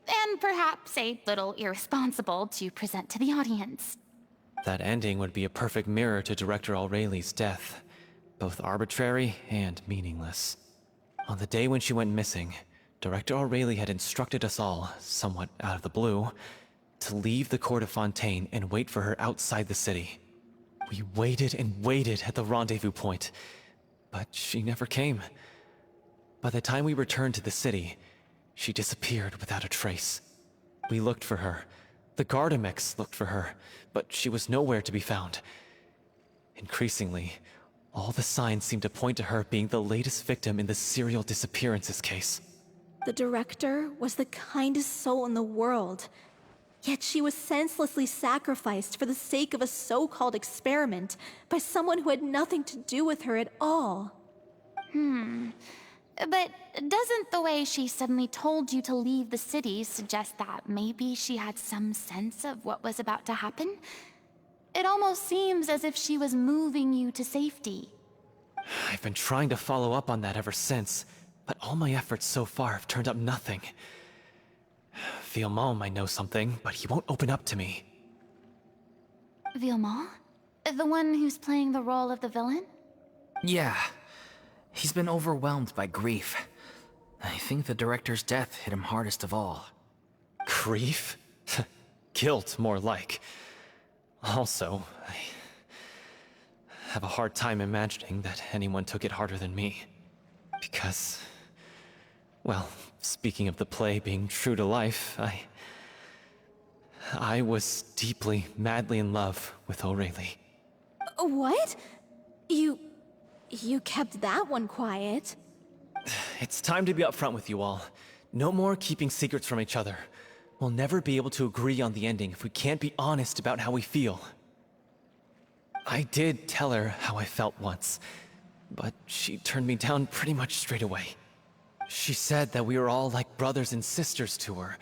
And perhaps a little irresponsible to present to the audience. That ending would be a perfect mirror to Director Aureli's death, both arbitrary and meaningless. On the day when she went missing, Director Aureli had instructed us all, somewhat out of the blue, to leave the court of Fontaine and wait for her outside the city. We waited and waited at the rendezvous point, but she never came. By the time we returned to the city, she disappeared without a trace. We looked for her. The Gardamex looked for her, but she was nowhere to be found. Increasingly, all the signs seemed to point to her being the latest victim in the serial disappearances case. The director was the kindest soul in the world, yet she was senselessly sacrificed for the sake of a so-called experiment by someone who had nothing to do with her at all. But doesn't the way she suddenly told you to leave the city suggest that maybe she had some sense of what was about to happen? It almost seems as if she was moving you to safety. I've been trying to follow up on that ever since, but all my efforts so far have turned up nothing. Villemont might know something, but he won't open up to me. Villemont? The one who's playing the role of the villain? Yeah. He's been overwhelmed by grief. I think the director's death hit him hardest of all. Grief? Guilt, more like. Also, I have a hard time imagining that anyone took it harder than me. Because, well, speaking of the play being true to life, I was deeply, madly in love with Aureli. What? You kept that one quiet. It's time to be upfront with you all. No more keeping secrets from each other. We'll never be able to agree on the ending if we can't be honest about how we feel. I did tell her how I felt once, but she turned me down pretty much straight away. She said that we were all like brothers and sisters to her,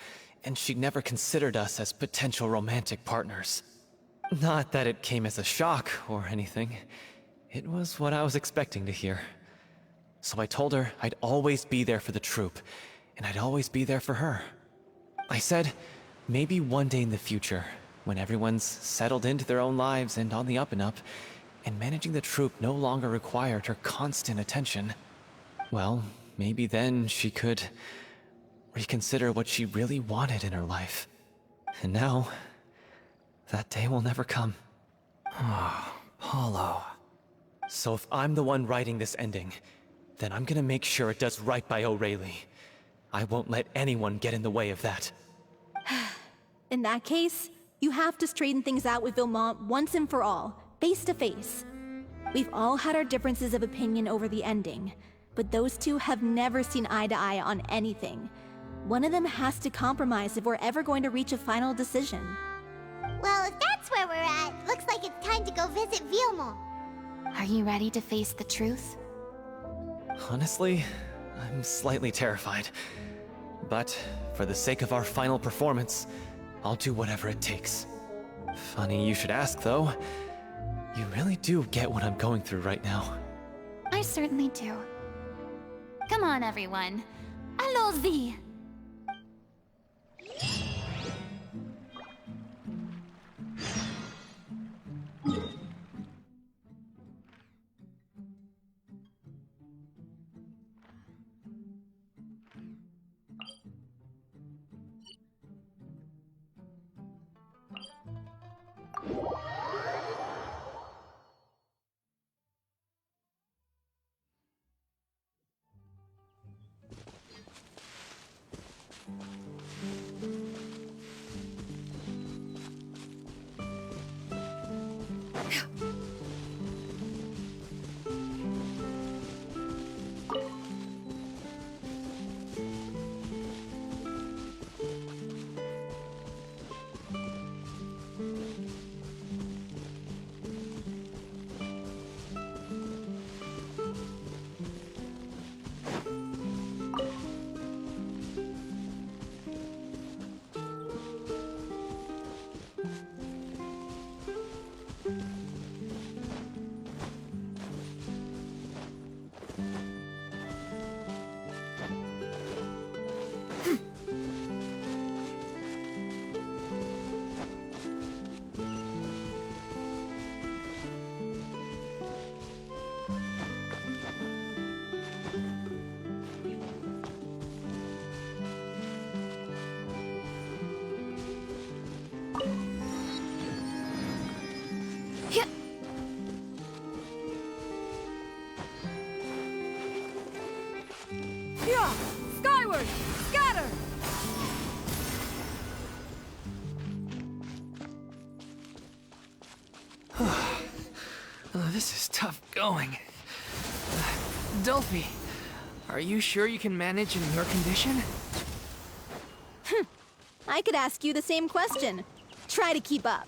and she'd never considered us as potential romantic partners. Not that it came as a shock or anything. It was what I was expecting to hear. So I told her I'd always be there for the troupe, and I'd always be there for her. I said, maybe one day in the future, when everyone's settled into their own lives and on the up and up, and managing the troop no longer required her constant attention, well, maybe then she could reconsider what she really wanted in her life. And now, that day will never come. Paulo. So if I'm the one writing this ending, then I'm gonna make sure it does right by O'Reilly. I won't let anyone get in the way of that. In that case, you have to straighten things out with Vilmont once and for all, face to face. We've all had our differences of opinion over the ending, but those two have never seen eye to eye on anything. One of them has to compromise if we're ever going to reach a final decision. Well, if that's where we're at, looks like it's time to go visit Vilmont. Are you ready to face the truth? Honestly, I'm slightly terrified. But for the sake of our final performance, I'll do whatever it takes. Funny you should ask, though. You really do get what I'm going through right now. I certainly do. Come on, everyone. Allons-y! Skyward! Scatter! This is tough going. Delphi, are you sure you can manage in your condition? I could ask you the same question. Try to keep up.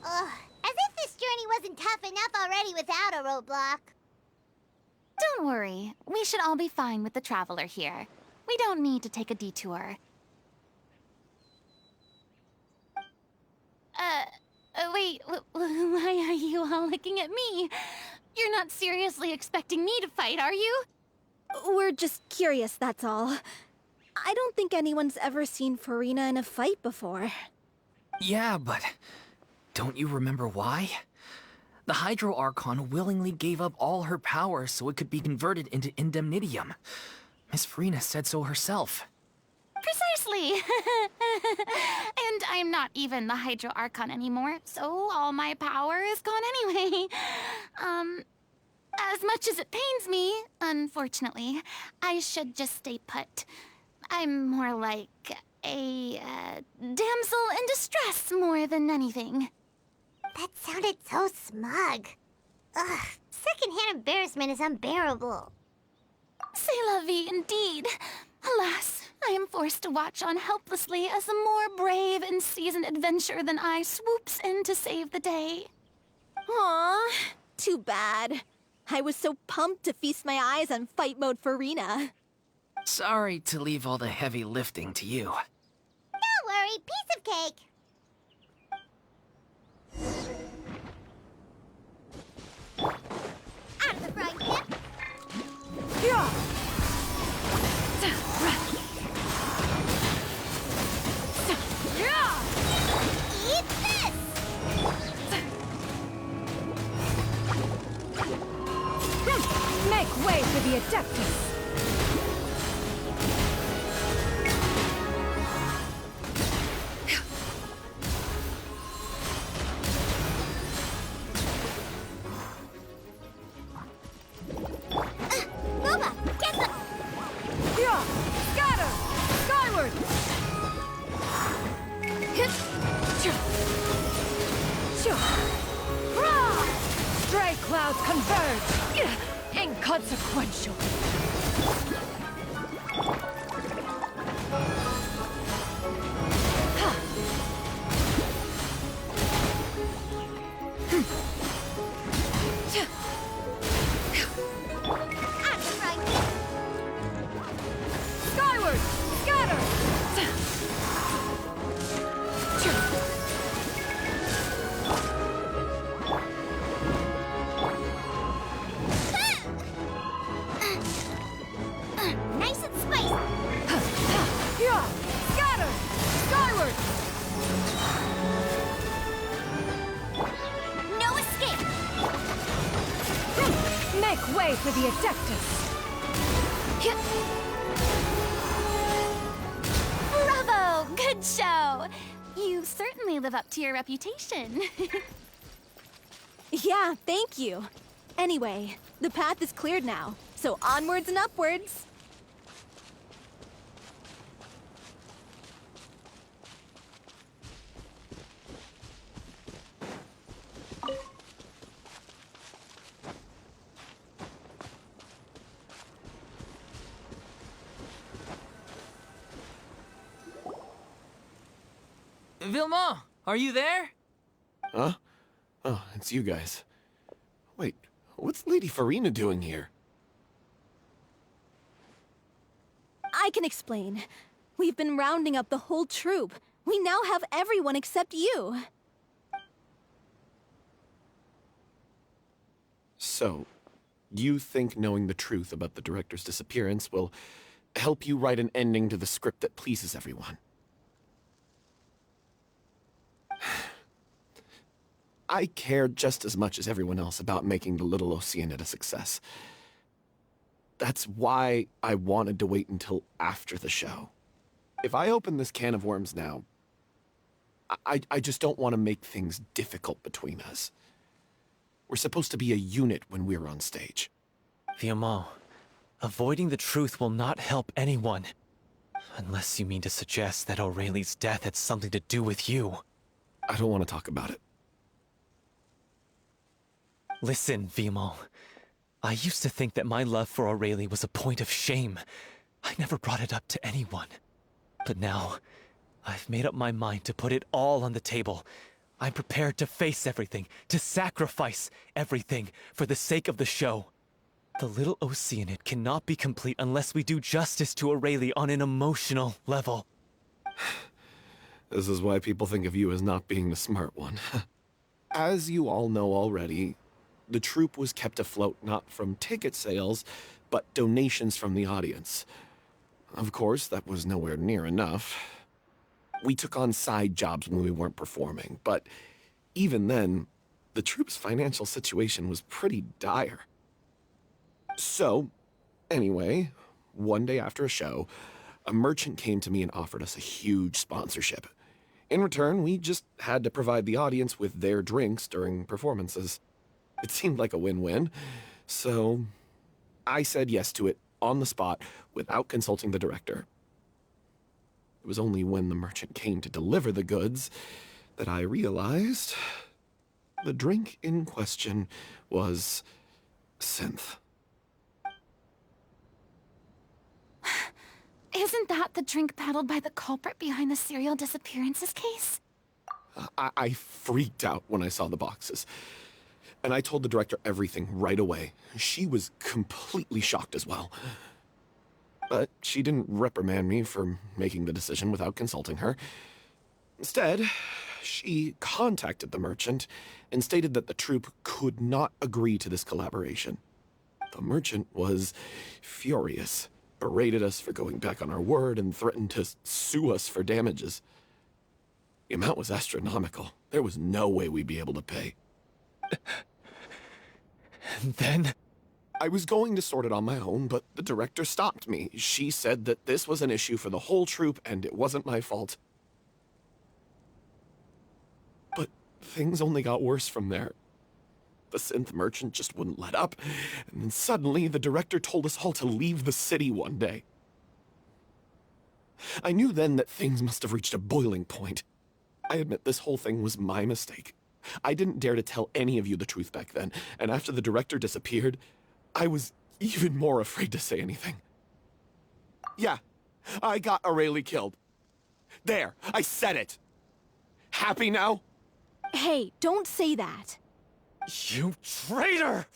Ugh, as if this journey wasn't tough enough already without a roadblock. Don't worry. We should all be fine with the Traveler here. We don't need to take a detour. Wait, why are you all looking at me? You're not seriously expecting me to fight, are you? We're just curious, that's all. I don't think anyone's ever seen Furina in a fight before. Yeah, but don't you remember why? The Hydro Archon willingly gave up all her power so it could be converted into indemnitium. Miss Furina said so herself. Precisely! And I'm not even the Hydro Archon anymore, so all my power is gone anyway. As much as it pains me, unfortunately, I should just stay put. I'm more like a damsel in distress more than anything. That sounded so smug. Ugh, secondhand embarrassment is unbearable. C'est la vie indeed. Alas, I am forced to watch on helplessly as a more brave and seasoned adventurer than I swoops in to save the day. Aw, too bad. I was so pumped to feast my eyes on fight mode Furina. Sorry to leave all the heavy lifting to you. Don't worry, piece of cake. converge! Inconsequential. Skyward! Scatter! Nice and spicy. Yeah! Scatter! Skyward! No escape. Make way for the Adeptus! Bravo! Good show! You certainly live up to your reputation. Yeah, thank you. Anyway, the path is cleared now, so onwards and upwards. Vilma, are you there? Huh? Oh, it's you guys. Wait, what's Lady Furina doing here? I can explain. We've been rounding up the whole troop. We now have everyone except you. So, you think knowing the truth about the director's disappearance will help you write an ending to the script that pleases everyone? I care just as much as everyone else about making the Little Oceanid a success. That's why I wanted to wait until after the show. If I open this can of worms now, I just don't want to make things difficult between us. We're supposed to be a unit when we're on stage. Vilma, avoiding the truth will not help anyone. Unless you mean to suggest that Aurelie's death had something to do with you. I don't want to talk about it. Listen, Vilma. I used to think that my love for Aurelie was a point of shame. I never brought it up to anyone. But now, I've made up my mind to put it all on the table. I'm prepared to face everything, to sacrifice everything for the sake of the show. The Little Oceanid cannot be complete unless we do justice to Aurelie on an emotional level. This is why people think of you as not being the smart one. As you all know already, the troupe was kept afloat not from ticket sales, but donations from the audience. Of course, that was nowhere near enough. We took on side jobs when we weren't performing, but even then, the troupe's financial situation was pretty dire. So, anyway, one day after a show, a merchant came to me and offered us a huge sponsorship. In return, we just had to provide the audience with their drinks during performances. It seemed like a win-win, so I said yes to it on the spot without consulting the director. It was only when the merchant came to deliver the goods that I realized the drink in question was synth. Isn't that the drink peddled by the culprit behind the serial disappearances case? I freaked out when I saw the boxes. And I told the director everything right away. She was completely shocked as well. But she didn't reprimand me for making the decision without consulting her. Instead, she contacted the merchant and stated that the troupe could not agree to this collaboration. The merchant was furious, berated us for going back on our word, and threatened to sue us for damages. The amount was astronomical. There was no way we'd be able to pay. And then? I was going to sort it on my own, but the director stopped me. She said that this was an issue for the whole troupe, and it wasn't my fault. But things only got worse from there. The synth merchant just wouldn't let up, and then suddenly the director told us all to leave the city one day. I knew then that things must have reached a boiling point. I admit this whole thing was my mistake. I didn't dare to tell any of you the truth back then, and after the director disappeared, I was even more afraid to say anything. Yeah, I got Aurelie killed. There, I said it. Happy now? Hey, don't say that. You traitor!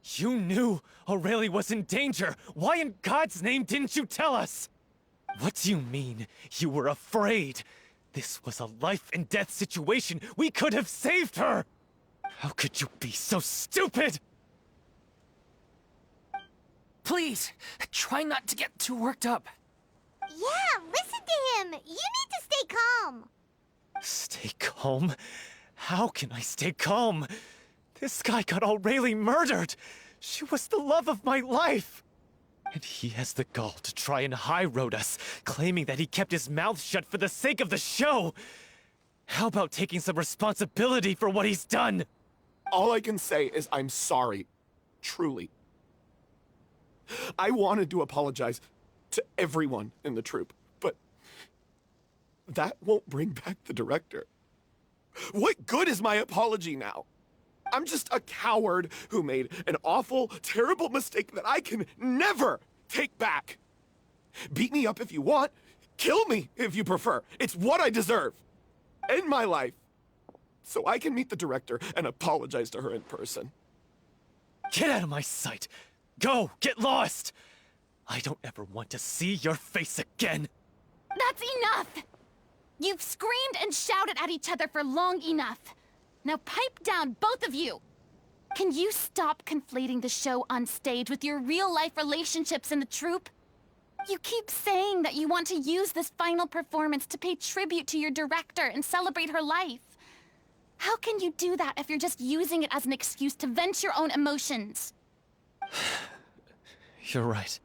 You knew Aurelie was in danger. Why in God's name didn't you tell us? What do you mean, you were afraid? This was a life and death situation. We could have saved her! How could you be so stupid? Please, try not to get too worked up. Yeah, listen to him. You need to stay calm. Stay calm? How can I stay calm? This guy got Aurelie murdered! She was the love of my life! And he has the gall to try and high-road us, claiming that he kept his mouth shut for the sake of the show! How about taking some responsibility for what he's done? All I can say is I'm sorry. Truly. I wanted to apologize to everyone in the troupe, but that won't bring back the director. What good is my apology now? I'm just a coward who made an awful, terrible mistake that I can never take back. Beat me up if you want. Kill me if you prefer. It's what I deserve. End my life. So I can meet the director and apologize to her in person. Get out of my sight! Go! Get lost! I don't ever want to see your face again! That's enough! You've screamed and shouted at each other for long enough. Now pipe down, both of you! Can you stop conflating the show on stage with your real-life relationships in the troupe? You keep saying that you want to use this final performance to pay tribute to your director and celebrate her life. How can you do that if you're just using it as an excuse to vent your own emotions? You're right.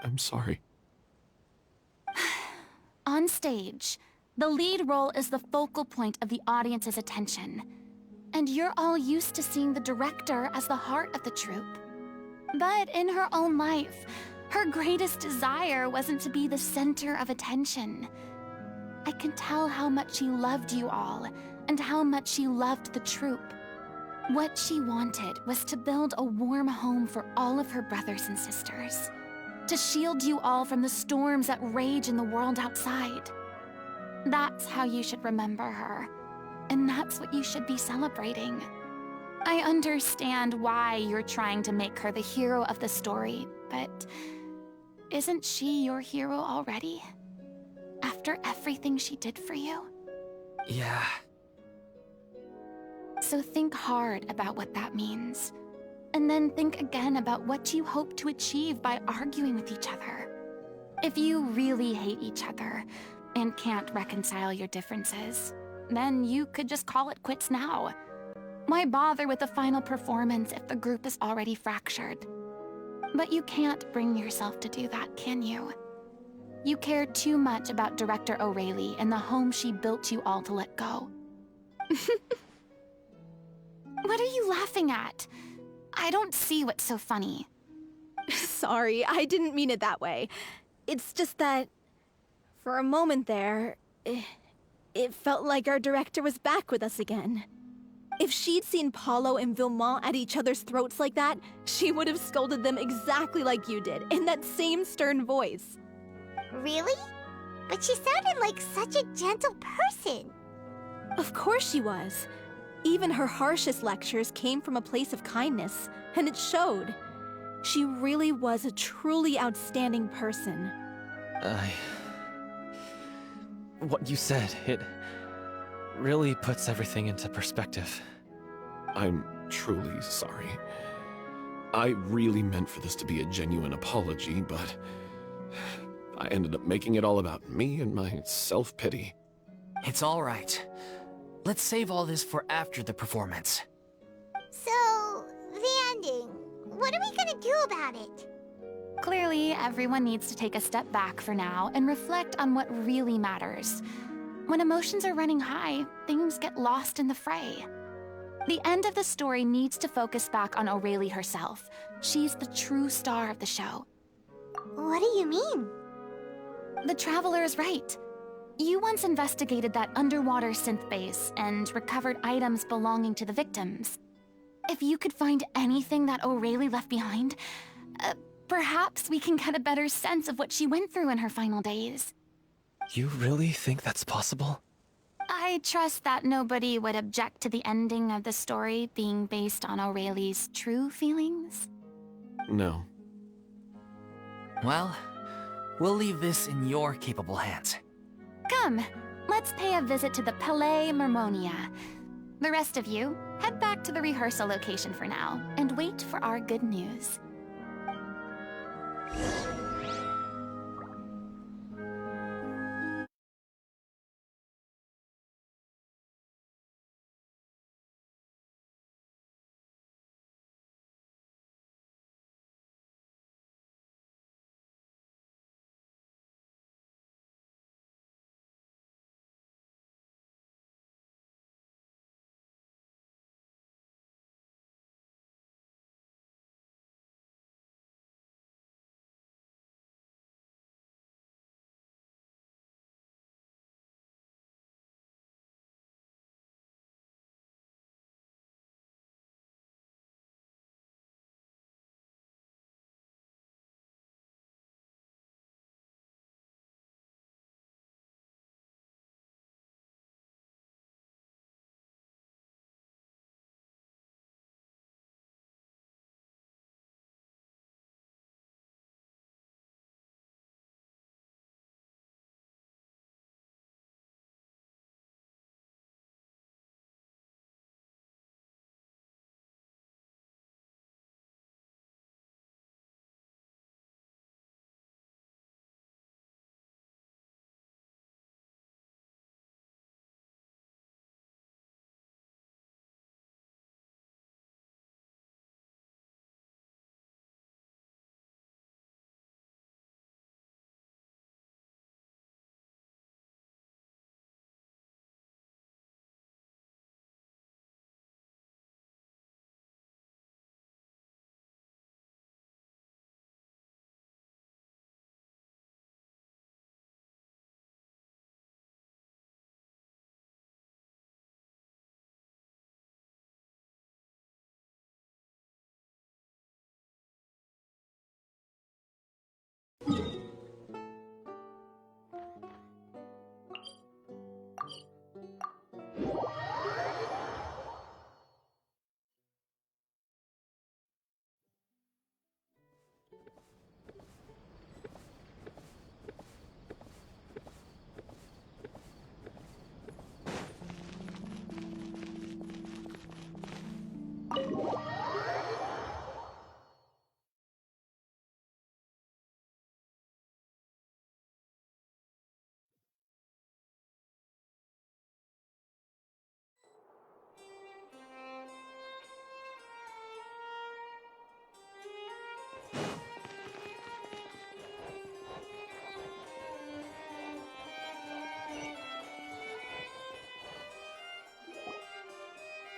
I'm sorry. On stage, the lead role is the focal point of the audience's attention. And you're all used to seeing the director as the heart of the troupe. But in her own life, her greatest desire wasn't to be the center of attention. I can tell how much she loved you all, and how much she loved the troupe. What she wanted was to build a warm home for all of her brothers and sisters. To shield you all from the storms that rage in the world outside. That's how you should remember her. And that's what you should be celebrating. I understand why you're trying to make her the hero of the story, but isn't she your hero already? After everything she did for you? Yeah. So think hard about what that means. And then think again about what you hope to achieve by arguing with each other. If you really hate each other and can't reconcile your differences, then you could just call it quits now. Why bother with the final performance if the group is already fractured? But you can't bring yourself to do that, can you? You care too much about Director Aurelie and the home she built you all to let go. What are you laughing at? I don't see what's so funny. Sorry, I didn't mean it that way. It's just that, for a moment there, it felt like our director was back with us again. If she'd seen Paulo and Vilmont at each other's throats like that, she would have scolded them exactly like you did, in that same stern voice. Really? But she sounded like such a gentle person. Of course she was. Even her harshest lectures came from a place of kindness, and it showed. She really was a truly outstanding person. What you said, it really puts everything into perspective. I'm truly sorry. I really meant for this to be a genuine apology, but I ended up making it all about me and my self-pity. It's all right. Let's save all this for after the performance. So, the ending. What are we gonna do about it? Clearly, everyone needs to take a step back for now and reflect on what really matters. When emotions are running high, things get lost in the fray. The end of the story needs to focus back on Aurelie herself. She's the true star of the show. What do you mean? The Traveler is right. You once investigated that underwater synth base and recovered items belonging to the victims. If you could find anything that O'Reilly left behind, perhaps we can get a better sense of what she went through in her final days. You really think that's possible? I trust that nobody would object to the ending of the story being based on O'Reilly's true feelings. No. Well, we'll leave this in your capable hands. Come, let's pay a visit to the Palais Mermonia. The rest of you, head back to the rehearsal location for now, and wait for our good news.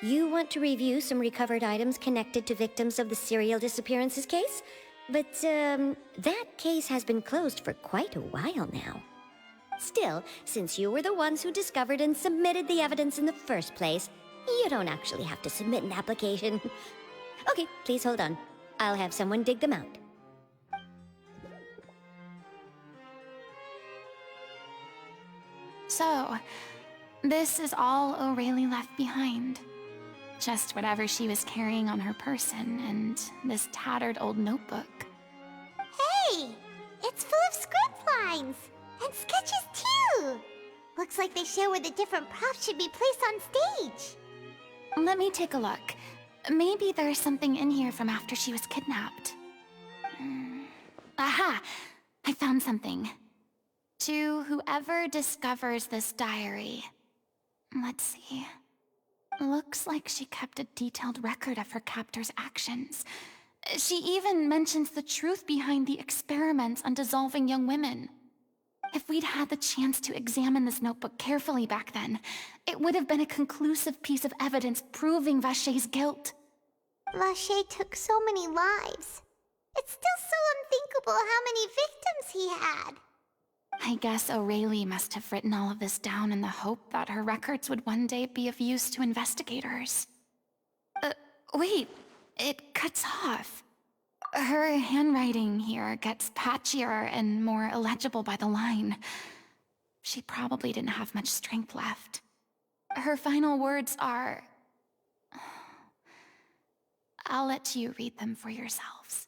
You want to review some recovered items connected to victims of the serial disappearances case? But, that case has been closed for quite a while now. Still, since you were the ones who discovered and submitted the evidence in the first place, you don't actually have to submit an application. Okay, please hold on. I'll have someone dig them out. So, this is all O'Reilly left behind. Just whatever she was carrying on her person and this tattered old notebook. Hey! It's full of script lines! And sketches too! Looks like they show where the different props should be placed on stage. Let me take a look. Maybe there's something in here from after she was kidnapped. Aha! I found something. To whoever discovers this diary. Let's see. Looks like she kept a detailed record of her captor's actions. She even mentions the truth behind the experiments on dissolving young women. If we'd had the chance to examine this notebook carefully back then, it would have been a conclusive piece of evidence proving Vacher's guilt. Vacher took so many lives. It's still so unthinkable how many victims he had. I guess O'Reilly must have written all of this down in the hope that her records would one day be of use to investigators. Wait, it cuts off. Her handwriting here gets patchier and more illegible by the line. She probably didn't have much strength left. Her final words are... I'll let you read them for yourselves.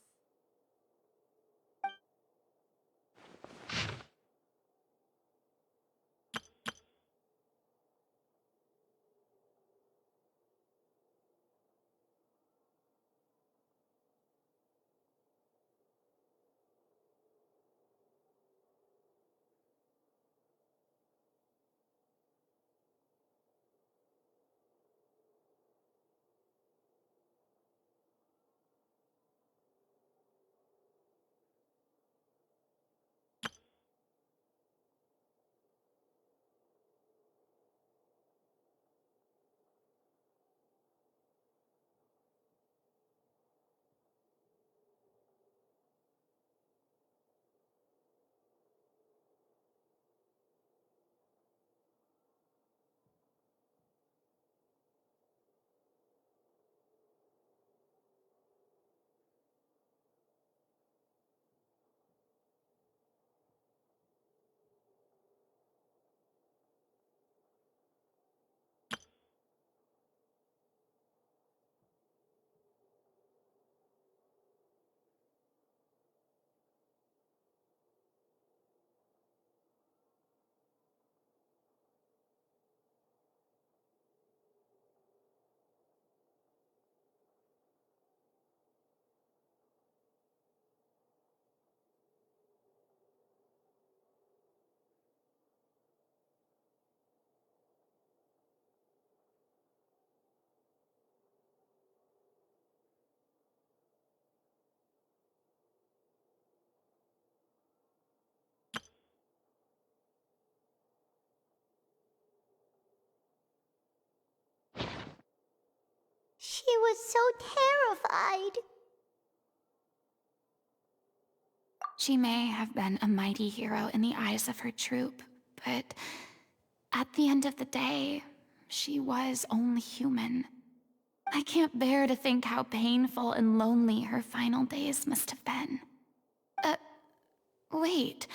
She was so terrified. She may have been a mighty hero in the eyes of her troop, but at the end of the day, she was only human. I can't bear to think how painful and lonely her final days must have been. Wait.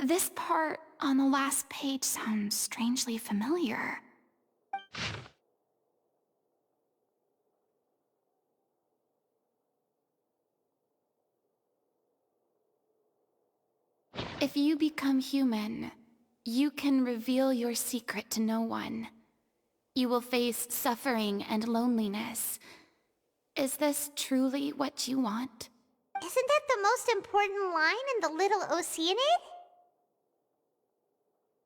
This part on the last page sounds strangely familiar. If you become human, you can reveal your secret to no one. You will face suffering and loneliness. Is this truly what you want? Isn't that the most important line in the Little Oceanid?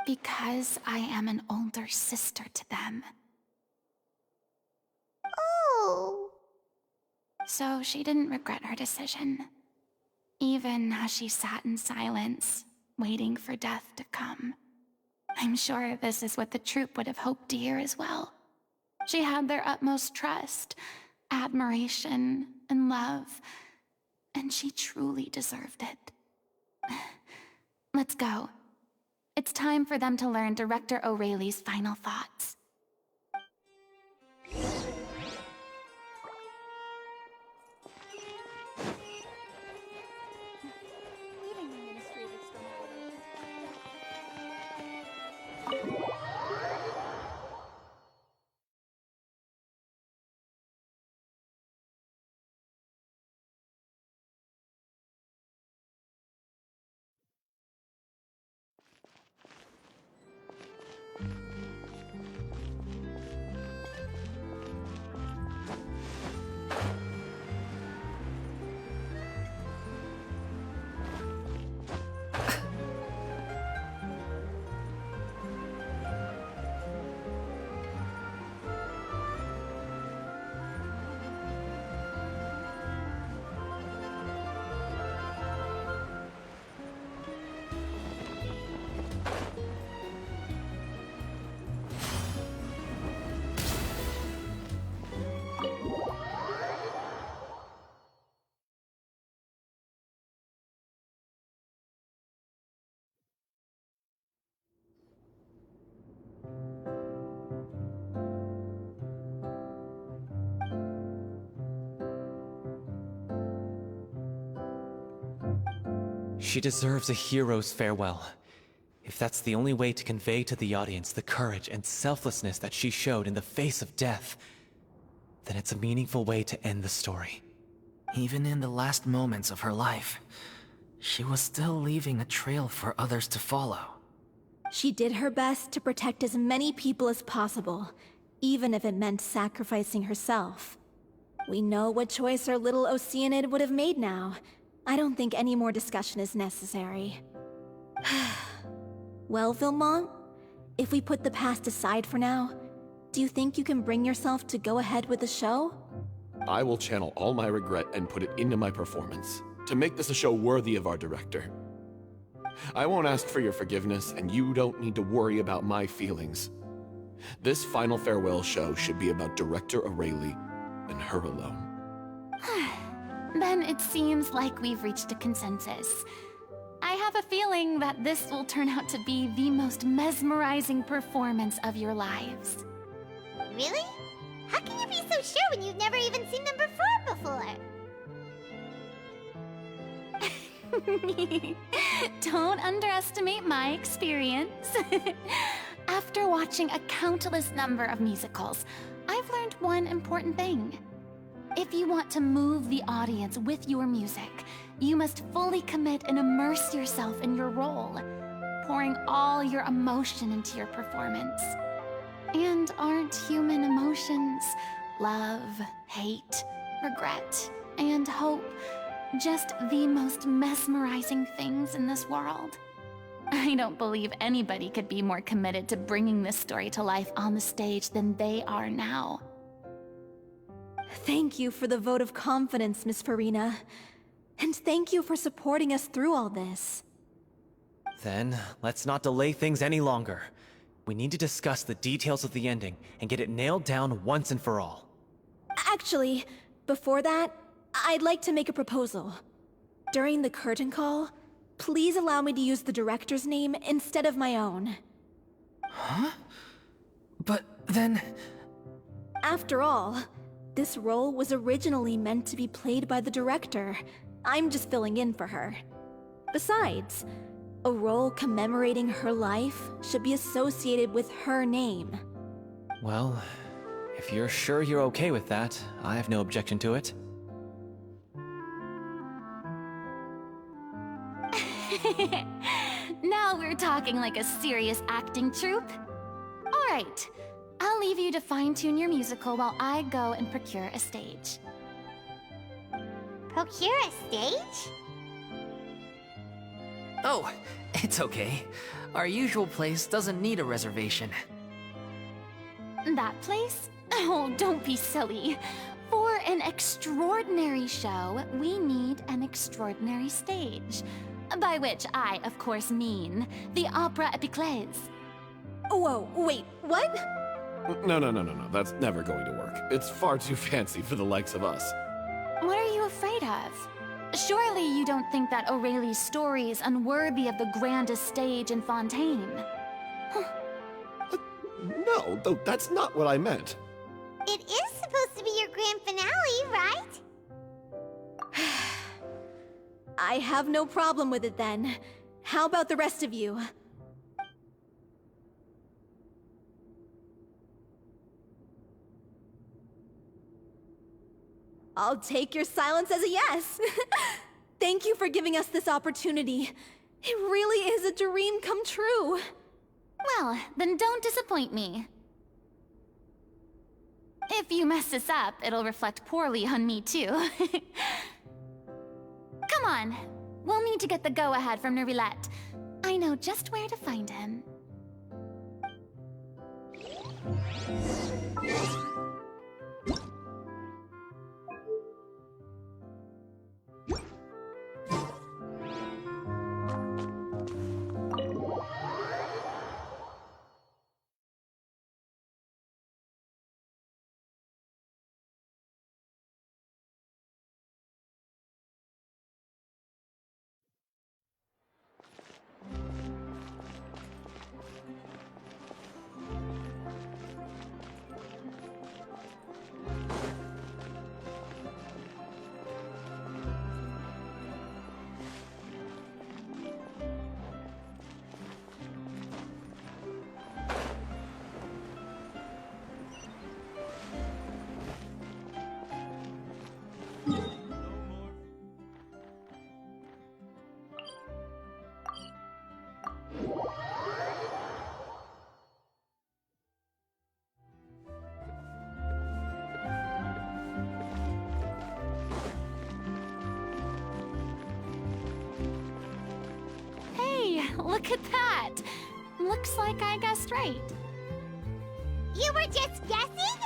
Because I am an older sister to them. Oh. So she didn't regret her decision. Even as she sat in silence, waiting for death to come. I'm sure this is what the troop would have hoped to hear as well. She had their utmost trust, admiration, and love, and she truly deserved it. Let's go. It's time for them to learn Director O'Reilly's final thoughts. She deserves a hero's farewell. If that's the only way to convey to the audience the courage and selflessness that she showed in the face of death, then it's a meaningful way to end the story. Even in the last moments of her life, she was still leaving a trail for others to follow. She did her best to protect as many people as possible, even if it meant sacrificing herself. We know what choice our little Oceanid would have made now. I don't think any more discussion is necessary. Well, Vilmont, if we put the past aside for now, do you think you can bring yourself to go ahead with the show? I will channel all my regret and put it into my performance, to make this a show worthy of our director. I won't ask for your forgiveness, and you don't need to worry about my feelings. This final farewell show should be about Director Aurelie and her alone. Then it seems like we've reached a consensus. I have a feeling that this will turn out to be the most mesmerizing performance of your lives. Really? How can you be so sure when you've never even seen them perform before? Don't underestimate my experience. After watching a countless number of musicals, I've learned one important thing. If you want to move the audience with your music, you must fully commit and immerse yourself in your role, pouring all your emotion into your performance. And aren't human emotions, love, hate, regret, and hope, just the most mesmerizing things in this world? I don't believe anybody could be more committed to bringing this story to life on the stage than they are now. Thank you for the vote of confidence, Miss Furina. And thank you for supporting us through all this. Then, let's not delay things any longer. We need to discuss the details of the ending and get it nailed down once and for all. Actually, before that, I'd like to make a proposal. During the curtain call, please allow me to use the director's name instead of my own. Huh? But then... After all, this role was originally meant to be played by the director. I'm just filling in for her. Besides, a role commemorating her life should be associated with her name. Well, if you're sure you're okay with that, I have no objection to it. Now we're talking like a serious acting troupe. All right, I'll leave you to fine-tune your musical while I go and procure a stage. Procure a stage? Oh, it's okay. Our usual place doesn't need a reservation. That place? Oh, don't be silly. For an extraordinary show, we need an extraordinary stage. By which I, of course, mean the Opera Epiclese. Whoa, wait, what? No. That's never going to work. It's far too fancy for the likes of us. What are you afraid of? Surely you don't think that Aurelie's story is unworthy of the grandest stage in Fontaine. No, though that's not what I meant. It is supposed to be your grand finale, right? I have no problem with it then. How about the rest of you? I'll take your silence as a yes. Thank you for giving us this opportunity. It really is a dream come true. Well, then don't disappoint me. If you mess this up, it'll reflect poorly on me too. Come on, we'll need to get the go-ahead from Nervilette. I know just where to find him. look at that! Looks like I guessed right. You were just guessing?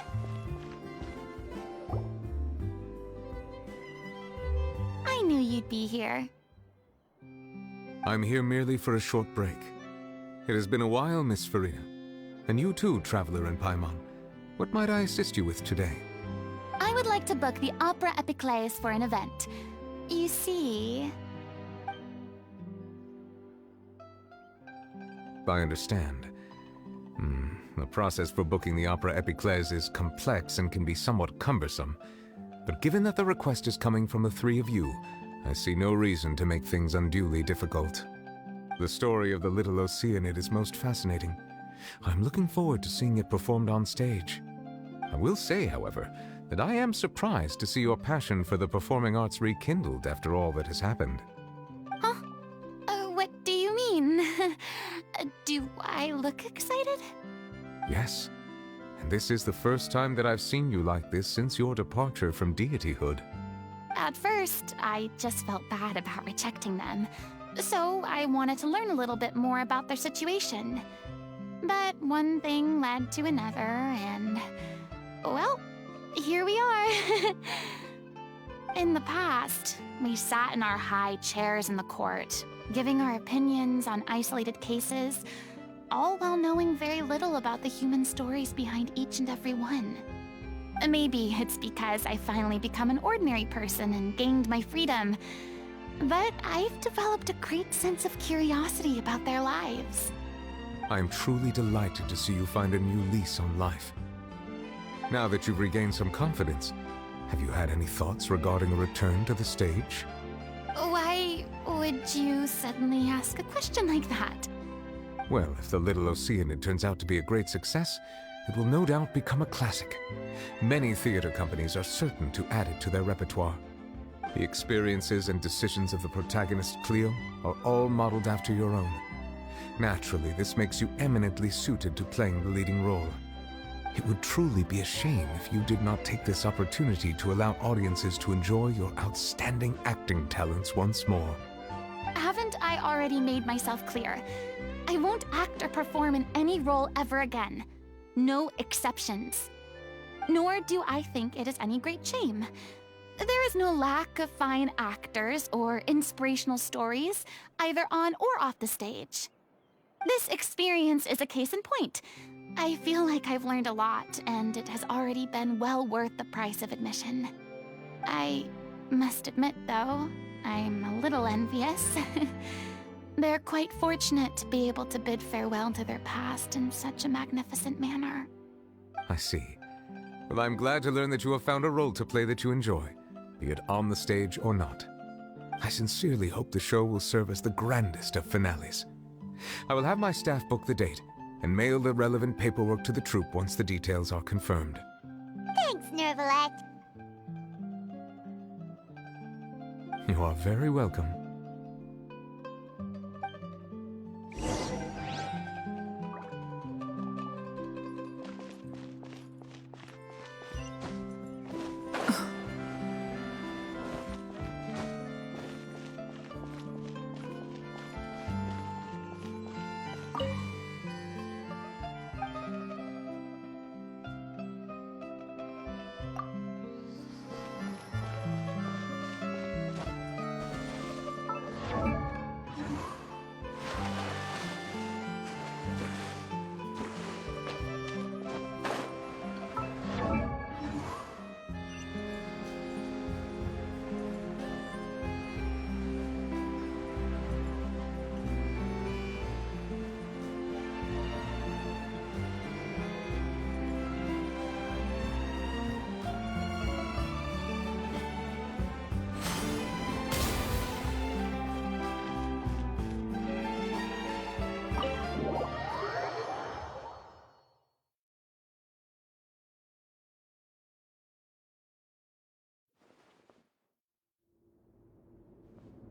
I knew you'd be here. I'm here merely for a short break. It has been a while, Miss Furina. And you too, Traveler in Paimon. What might I assist you with today? I would like to book the Opera Epiclese for an event. You see... I understand. The process for booking the Opera Epiclese is complex and can be somewhat cumbersome. But given that the request is coming from the three of you, I see no reason to make things unduly difficult. The story of the little Oceanid is most fascinating. I'm looking forward to seeing it performed on stage. I will say, however, that I am surprised to see your passion for the performing arts rekindled after all that has happened. Huh? What do you mean? Do I look excited? Yes. And this is the first time that I've seen you like this since your departure from deityhood. At first, I just felt bad about rejecting them. So I wanted to learn a little bit more about their situation. But one thing led to another, and... well, here we are. In the past, we sat in our high chairs in the court, giving our opinions on isolated cases, all while knowing very little about the human stories behind each and every one. Maybe it's because I finally become an ordinary person and gained my freedom, but I've developed a great sense of curiosity about their lives. I'm truly delighted to see you find a new lease on life. Now that you've regained some confidence, have you had any thoughts regarding a return to the stage? Why would you suddenly ask a question like that? Well, if the Little Oceanid turns out to be a great success, it will no doubt become a classic. Many theater companies are certain to add it to their repertoire. The experiences and decisions of the protagonist Cleo are all modeled after your own. Naturally, this makes you eminently suited to playing the leading role. It would truly be a shame if you did not take this opportunity to allow audiences to enjoy your outstanding acting talents once more. Haven't I already made myself clear? I won't act or perform in any role ever again. No exceptions. Nor do I think it is any great shame. There is no lack of fine actors or inspirational stories, either on or off the stage. This experience is a case in point. I feel like I've learned a lot, and it has already been well worth the price of admission. I must admit, though, I'm a little envious. They're quite fortunate to be able to bid farewell to their past in such a magnificent manner. I see. Well, I'm glad to learn that you have found a role to play that you enjoy, be it on the stage or not. I sincerely hope the show will serve as the grandest of finales. I will have my staff book the date and mail the relevant paperwork to the troupe once the details are confirmed. Thanks, Nervalette. You are very welcome.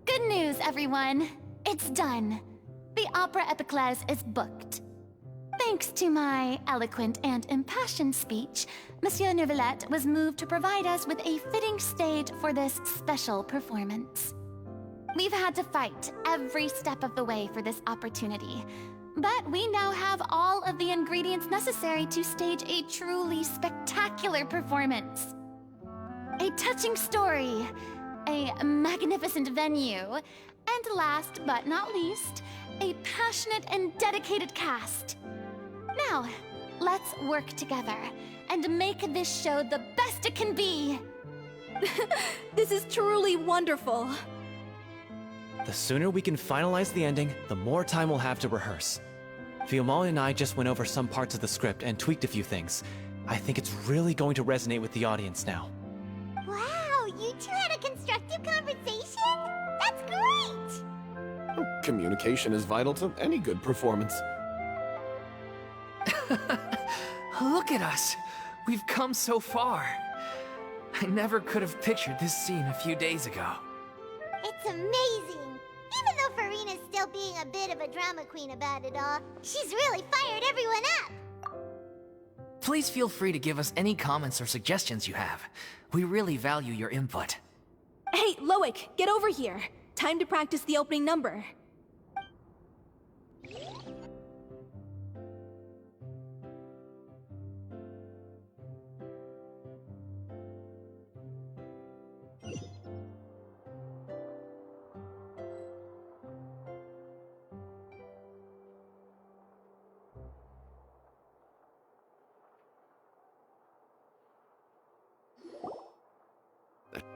Good news, everyone! It's done. The Opera Epiclese is booked. Thanks to my eloquent and impassioned speech, Monsieur Nervalette was moved to provide us with a fitting stage for this special performance. We've had to fight every step of the way for this opportunity, but we now have all of the ingredients necessary to stage a truly spectacular performance. A touching story, a magnificent venue, and last but not least, a passionate and dedicated cast. Now, let's work together and make this show the best it can be. This is truly wonderful. The sooner we can finalize the ending, the more time we'll have to rehearse. Fiumali and I just went over some parts of the script and tweaked a few things. I think it's really going to resonate with the audience now. Wow, you two had a constructive conversation? That's great! Communication is vital to any good performance. Look at us! We've come so far. I never could have pictured this scene a few days ago. It's amazing! Even though Furina's still being a bit of a drama queen about it all, she's really fired everyone up! Please feel free to give us any comments or suggestions you have. We really value your input. Hey, Loic, get over here. Time to practice the opening number.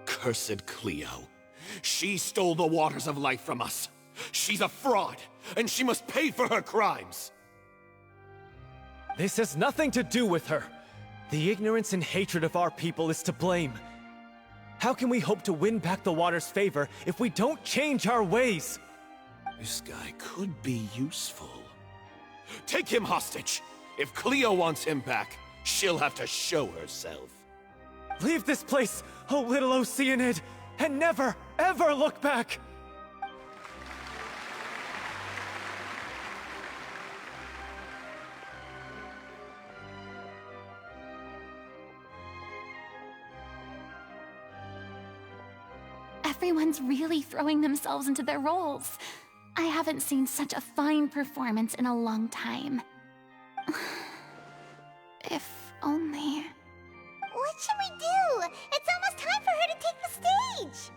Cursed Cleo. She stole the waters of life from us. She's a fraud, and she must pay for her crimes. This has nothing to do with her. The ignorance and hatred of our people is to blame. How can we hope to win back the water's favor if we don't change our ways? This guy could be useful. Take him hostage. If Cleo wants him back, she'll have to show herself. Leave this place, oh little Oceanid, and never, ever look back! Everyone's really throwing themselves into their roles. I haven't seen such a fine performance in a long time. If only... What should we do? It's almost time for her to take the stage!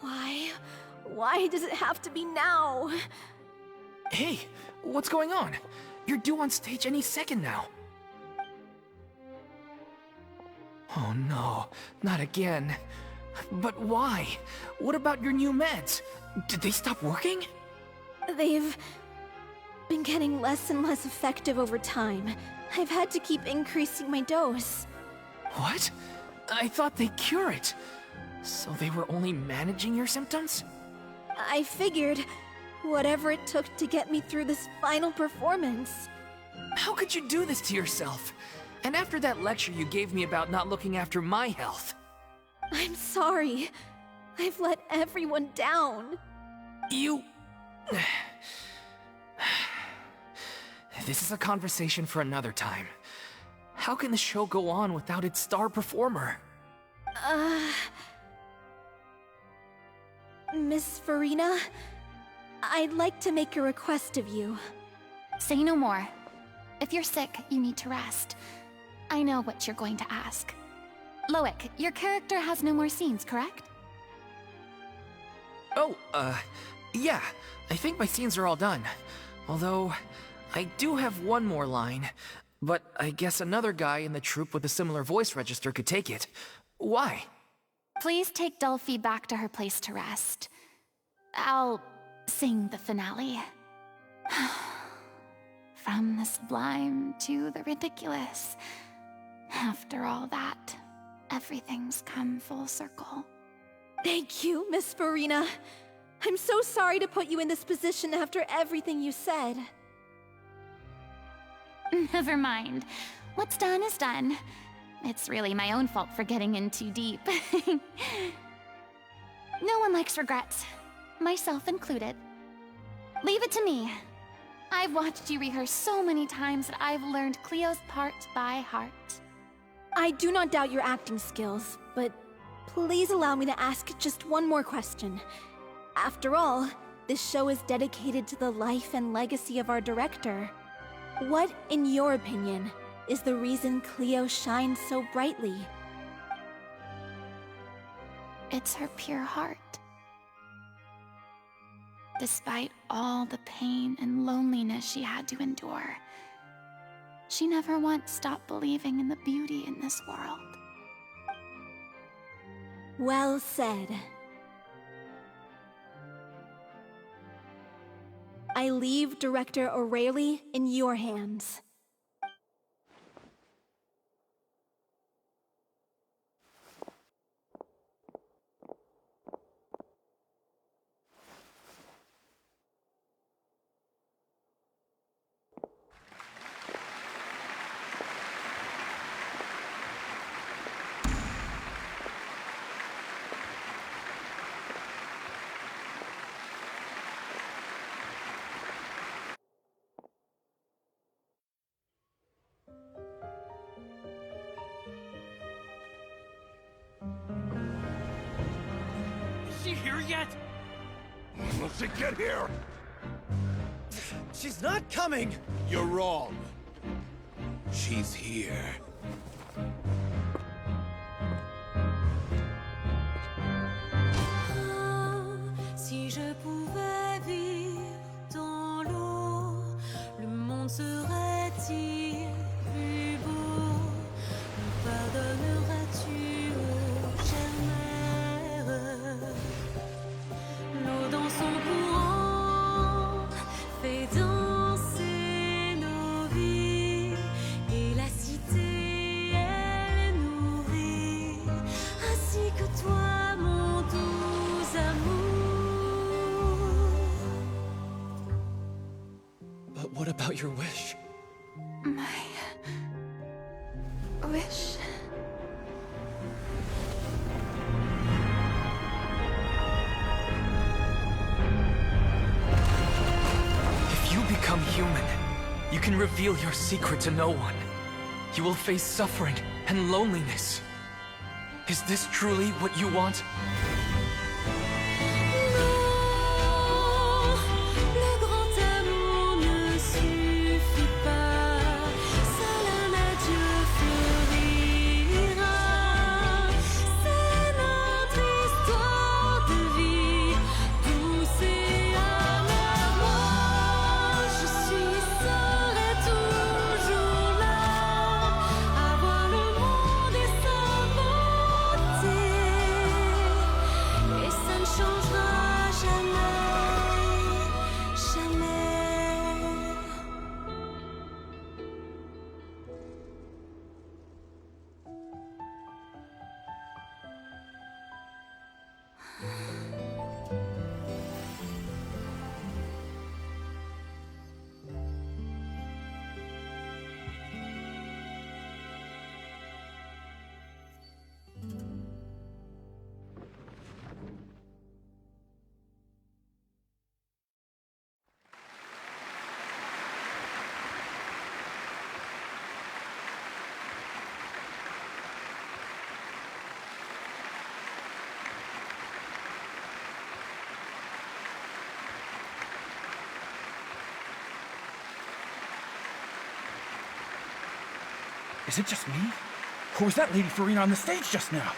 Why? Why does it have to be now? Hey, what's going on? You're due on stage any second now. Oh no, not again. But why? What about your new meds? Did they stop working? They've been getting less and less effective over time. I've had to keep increasing my dose. What? I thought they cure it. So they were only managing your symptoms? I figured whatever it took to get me through this final performance. How could you do this to yourself? And after that lecture you gave me about not looking after my health. I'm sorry. I've let everyone down. You... This is a conversation for another time. How can the show go on without its star performer? Miss Furina, I'd like to make a request of you. Say no more. If you're sick, you need to rest. I know what you're going to ask. Loic, your character has no more scenes, correct? Oh, yeah. I think my scenes are all done. Although, I do have one more line. But I guess another guy in the troupe with a similar voice register could take it. Why? Please take Delphi back to her place to rest. I'll sing the finale. From the sublime to the ridiculous. After all that, everything's come full circle. Thank you, Miss Furina. I'm so sorry to put you in this position after everything you said. Never mind. What's done is done. It's really my own fault for getting in too deep. No one likes regrets, myself included. Leave it to me. I've watched you rehearse so many times that I've learned Cleo's part by heart. I do not doubt your acting skills, but Please allow me to ask just one more question. After all, this show is dedicated to the life and legacy of our director. What, in your opinion, is the reason Cleo shines so brightly? It's her pure heart. Despite all the pain and loneliness she had to endure, she never once stopped believing in the beauty in this world. Well said. I leave Director O'Reilly in your hands. Is she here yet? Will she get here? She's not coming! You're wrong. She's here. Si je pouvais vivre dans l'eau, le monde serait-il plus beau? Me pardonneras-tu, ô chère mère? L'eau dans son courant fait danser nos vies, et la cité elle nourrit, ainsi que toi, mon doux amour. But what about your wish? My wish. If you become human, you can reveal your secret to no one. You will face suffering and loneliness. Is this truly what you want? Le grand amour ne suffit pas, seul un adieu fleurira. C'est notre histoire de vie, douce et amère. Moi, je serai toujours là, à voir le monde et sa beauté, et ça ne changera jamais, jamais. Is it just me? Or was that Lady Furina on the stage just now?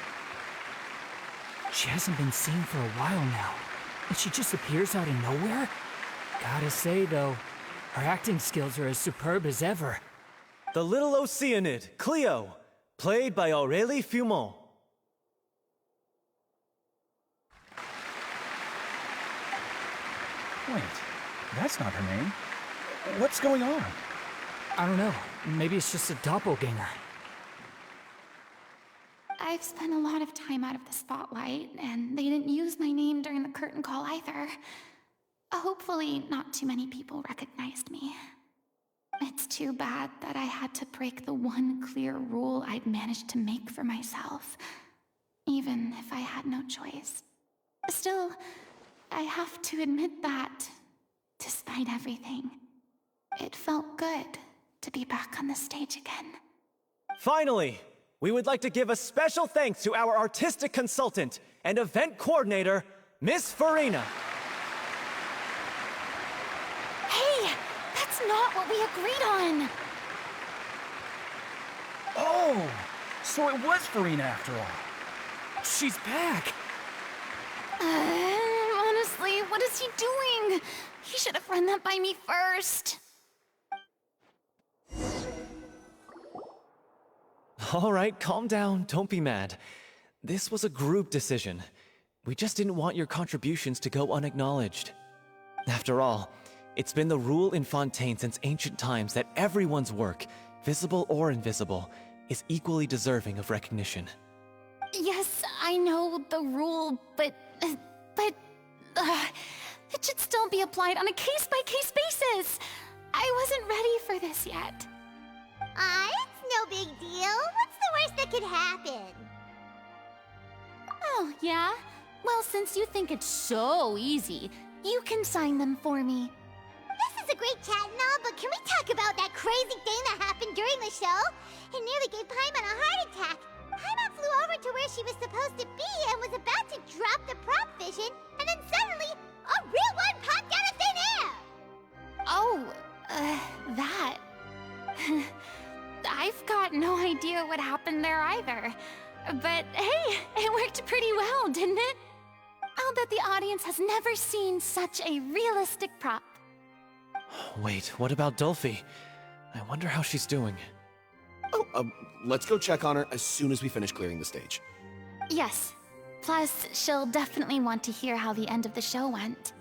She hasn't been seen for a while now, and she just appears out of nowhere? Gotta say, though, her acting skills are as superb as ever. The little Oceanid, Cleo, played by Aurélie Fumont. Wait, that's not her name. What's going on? I don't know, maybe it's just a doppelganger. I've spent a lot of time out of the spotlight, and they didn't use my name during the curtain call either. Hopefully, not too many people recognized me. It's too bad that I had to break the one clear rule I'd managed to make for myself, even if I had no choice. Still, I have to admit that, despite everything, it felt good to be back on the stage again. Finally, we would like to give a special thanks to our artistic consultant and event coordinator, Miss Furina. Hey, that's not what we agreed on. Oh, so it was Furina after all. She's back. Honestly, what is he doing? He should have run that by me first. All right, calm down, don't be mad. This was a group decision. We just didn't want your contributions to go unacknowledged. After all, it's been the rule in Fontaine since ancient times that everyone's work, visible or invisible, is equally deserving of recognition. Yes, I know the rule, but it should still be applied on a case-by-case basis. I wasn't ready for this yet. It's no big deal. What's the worst that could happen? Oh, yeah? Well, since you think it's so easy, you can sign them for me. This is a great chat and all, but can we talk about that crazy thing that happened during the show? It nearly gave Paimon a heart attack. Paimon flew over to where she was supposed to be and was about to drop the prop vision, and then suddenly, a real one popped out of thin air! Oh, that. I've got no idea what happened there either. But hey, it worked pretty well, didn't it? I'll bet the audience has never seen such a realistic prop. Wait, what about Dolphy? I wonder how she's doing. Oh, let's go check on her as soon as we finish clearing the stage. Yes. Plus, she'll definitely want to hear how the end of the show went.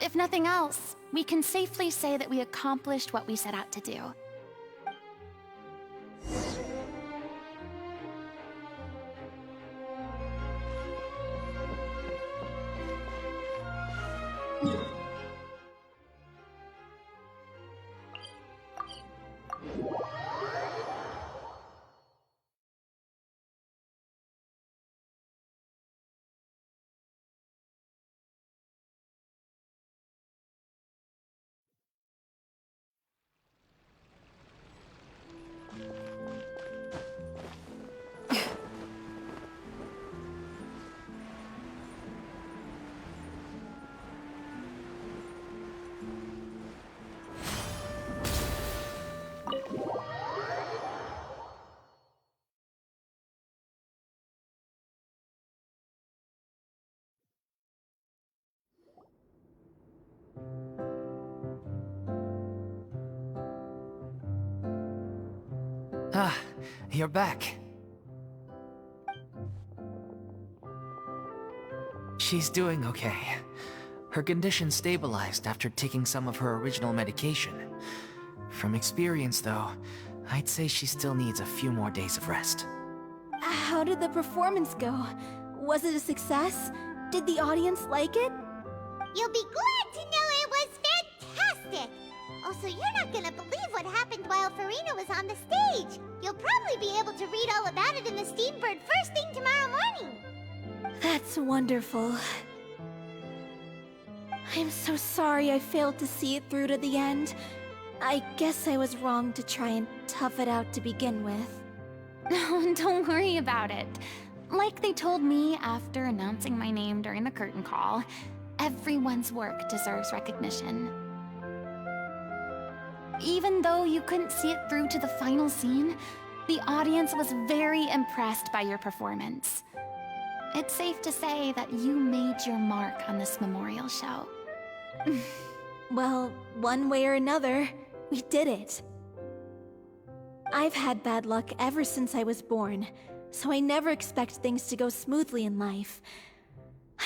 If nothing else, we can safely say that we accomplished what we set out to do. Ah, you're back. She's doing okay. Her condition stabilized after taking some of her original medication. From experience, though, I'd say she still needs a few more days of rest. How did the performance go? Was it a success? Did the audience like it? You'll be glad to know it was fantastic! Also, you're not gonna believe what happened while Furina was on the stage. You'll probably be able to read all about it in the Steambird first thing tomorrow morning. That's wonderful. I'm so sorry I failed to see it through to the end. I guess I was wrong to try and tough it out to begin with. No, don't worry about it. Like they told me after announcing my name during the curtain call, everyone's work deserves recognition. Even though you couldn't see it through to the final scene, the audience was very impressed by your performance. It's safe to say that you made your mark on this memorial show. Well, one way or another, we did it. I've had bad luck ever since I was born, so I never expect things to go smoothly in life.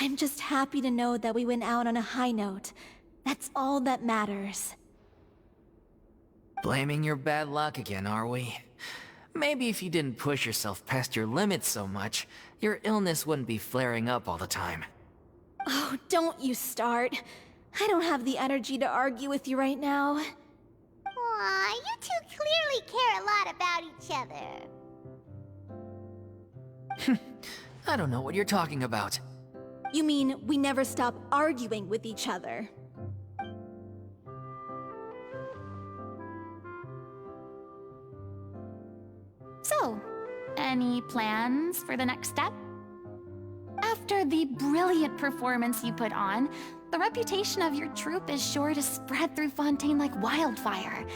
I'm just happy to know that we went out on a high note. That's all that matters. Blaming your bad luck again, are we? Maybe if you didn't push yourself past your limits so much, your illness wouldn't be flaring up all the time. Oh, don't you start. I don't have the energy to argue with you right now. Aw, you two clearly care a lot about each other. I don't know what you're talking about. You mean we never stop arguing with each other? So, Any plans for the next step? After the brilliant performance you put on, the reputation of your troupe is sure to spread through Fontaine like wildfire.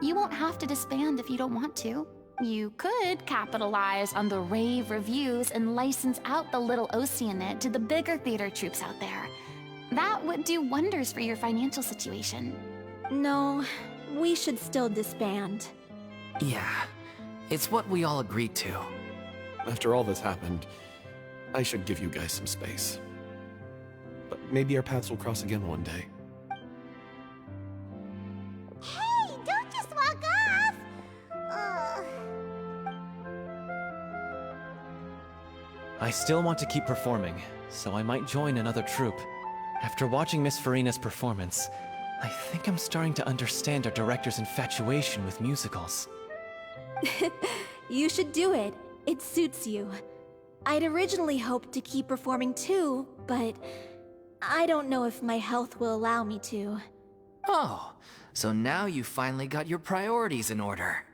You won't have to disband if you don't want to. You could capitalize on the rave reviews and license out the Little Oceanid to the bigger theater troupes out there. That would do wonders for your financial situation. No, we should still disband. Yeah, it's what we all agreed to. After all that's happened, I should give you guys some space. But maybe our paths will cross again one day. Hey, don't just walk off! I still want to keep performing, so I might join another troupe. After watching Miss Furina's performance, I think I'm starting to understand our director's infatuation with musicals. You should do it. It suits you. I'd originally hoped to keep performing too, but I don't know if my health will allow me to. Oh, so now you finally got your priorities in order.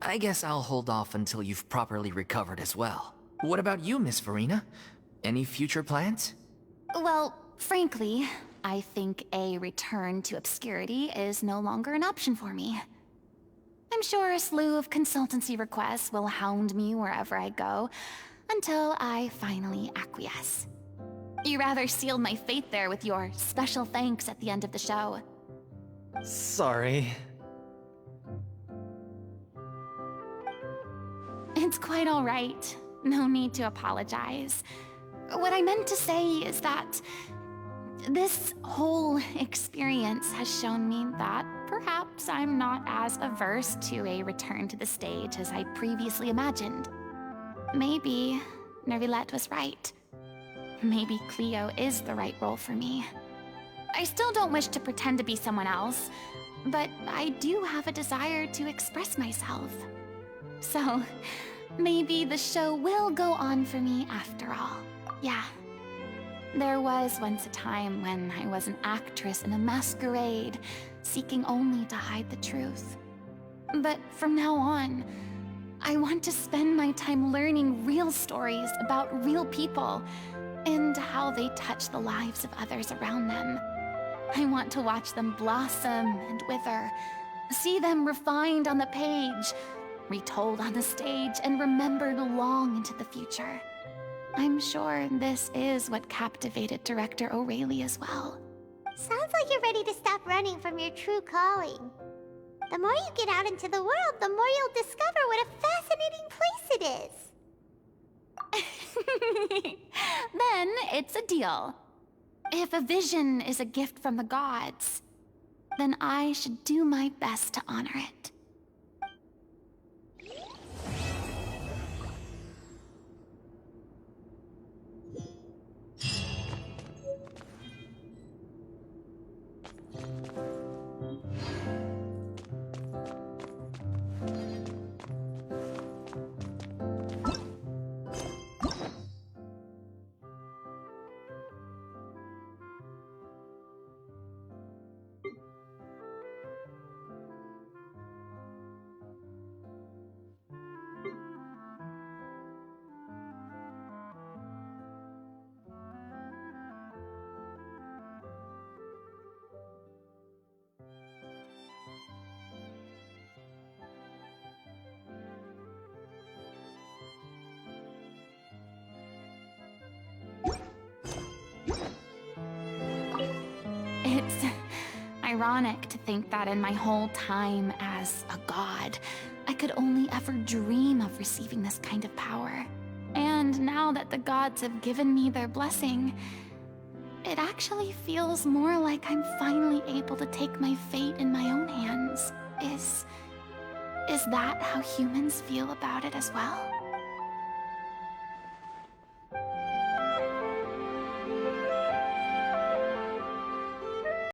I guess I'll hold off until you've properly recovered as well. What about you, Miss Furina? Any future plans? Well, frankly, I think a return to obscurity is no longer an option for me. I'm sure a slew of consultancy requests will hound me wherever I go, until I finally acquiesce. You rather sealed my fate there with your special thanks at the end of the show. Sorry. It's quite all right. No need to apologize. What I meant to say is that this whole experience has shown me that perhaps I'm not as averse to a return to the stage as I previously imagined. Maybe Nervillette was right. Maybe Cleo is the right role for me. I still don't wish to pretend to be someone else, but I do have a desire to express myself. So, maybe the show will go on for me after all. Yeah. There was once a time when I was an actress in a masquerade, seeking only to hide the truth. But from now on, I want to spend my time learning real stories about real people and how they touch the lives of others around them. I want to watch them blossom and wither, see them refined on the page, retold on the stage, and remembered long into the future. I'm sure this is what captivated director O'Reilly as well. Sounds like you're ready to stop running from your true calling. The more you get out into the world, the more you'll discover what a fascinating place it is. Then it's a deal. If a vision is a gift from the gods, then I should do my best to honor it. It's ironic to think that in my whole time as a god, I could only ever dream of receiving this kind of power. And now that the gods have given me their blessing, it actually feels more like I'm finally able to take my fate in my own hands. Is that how humans feel about it as well?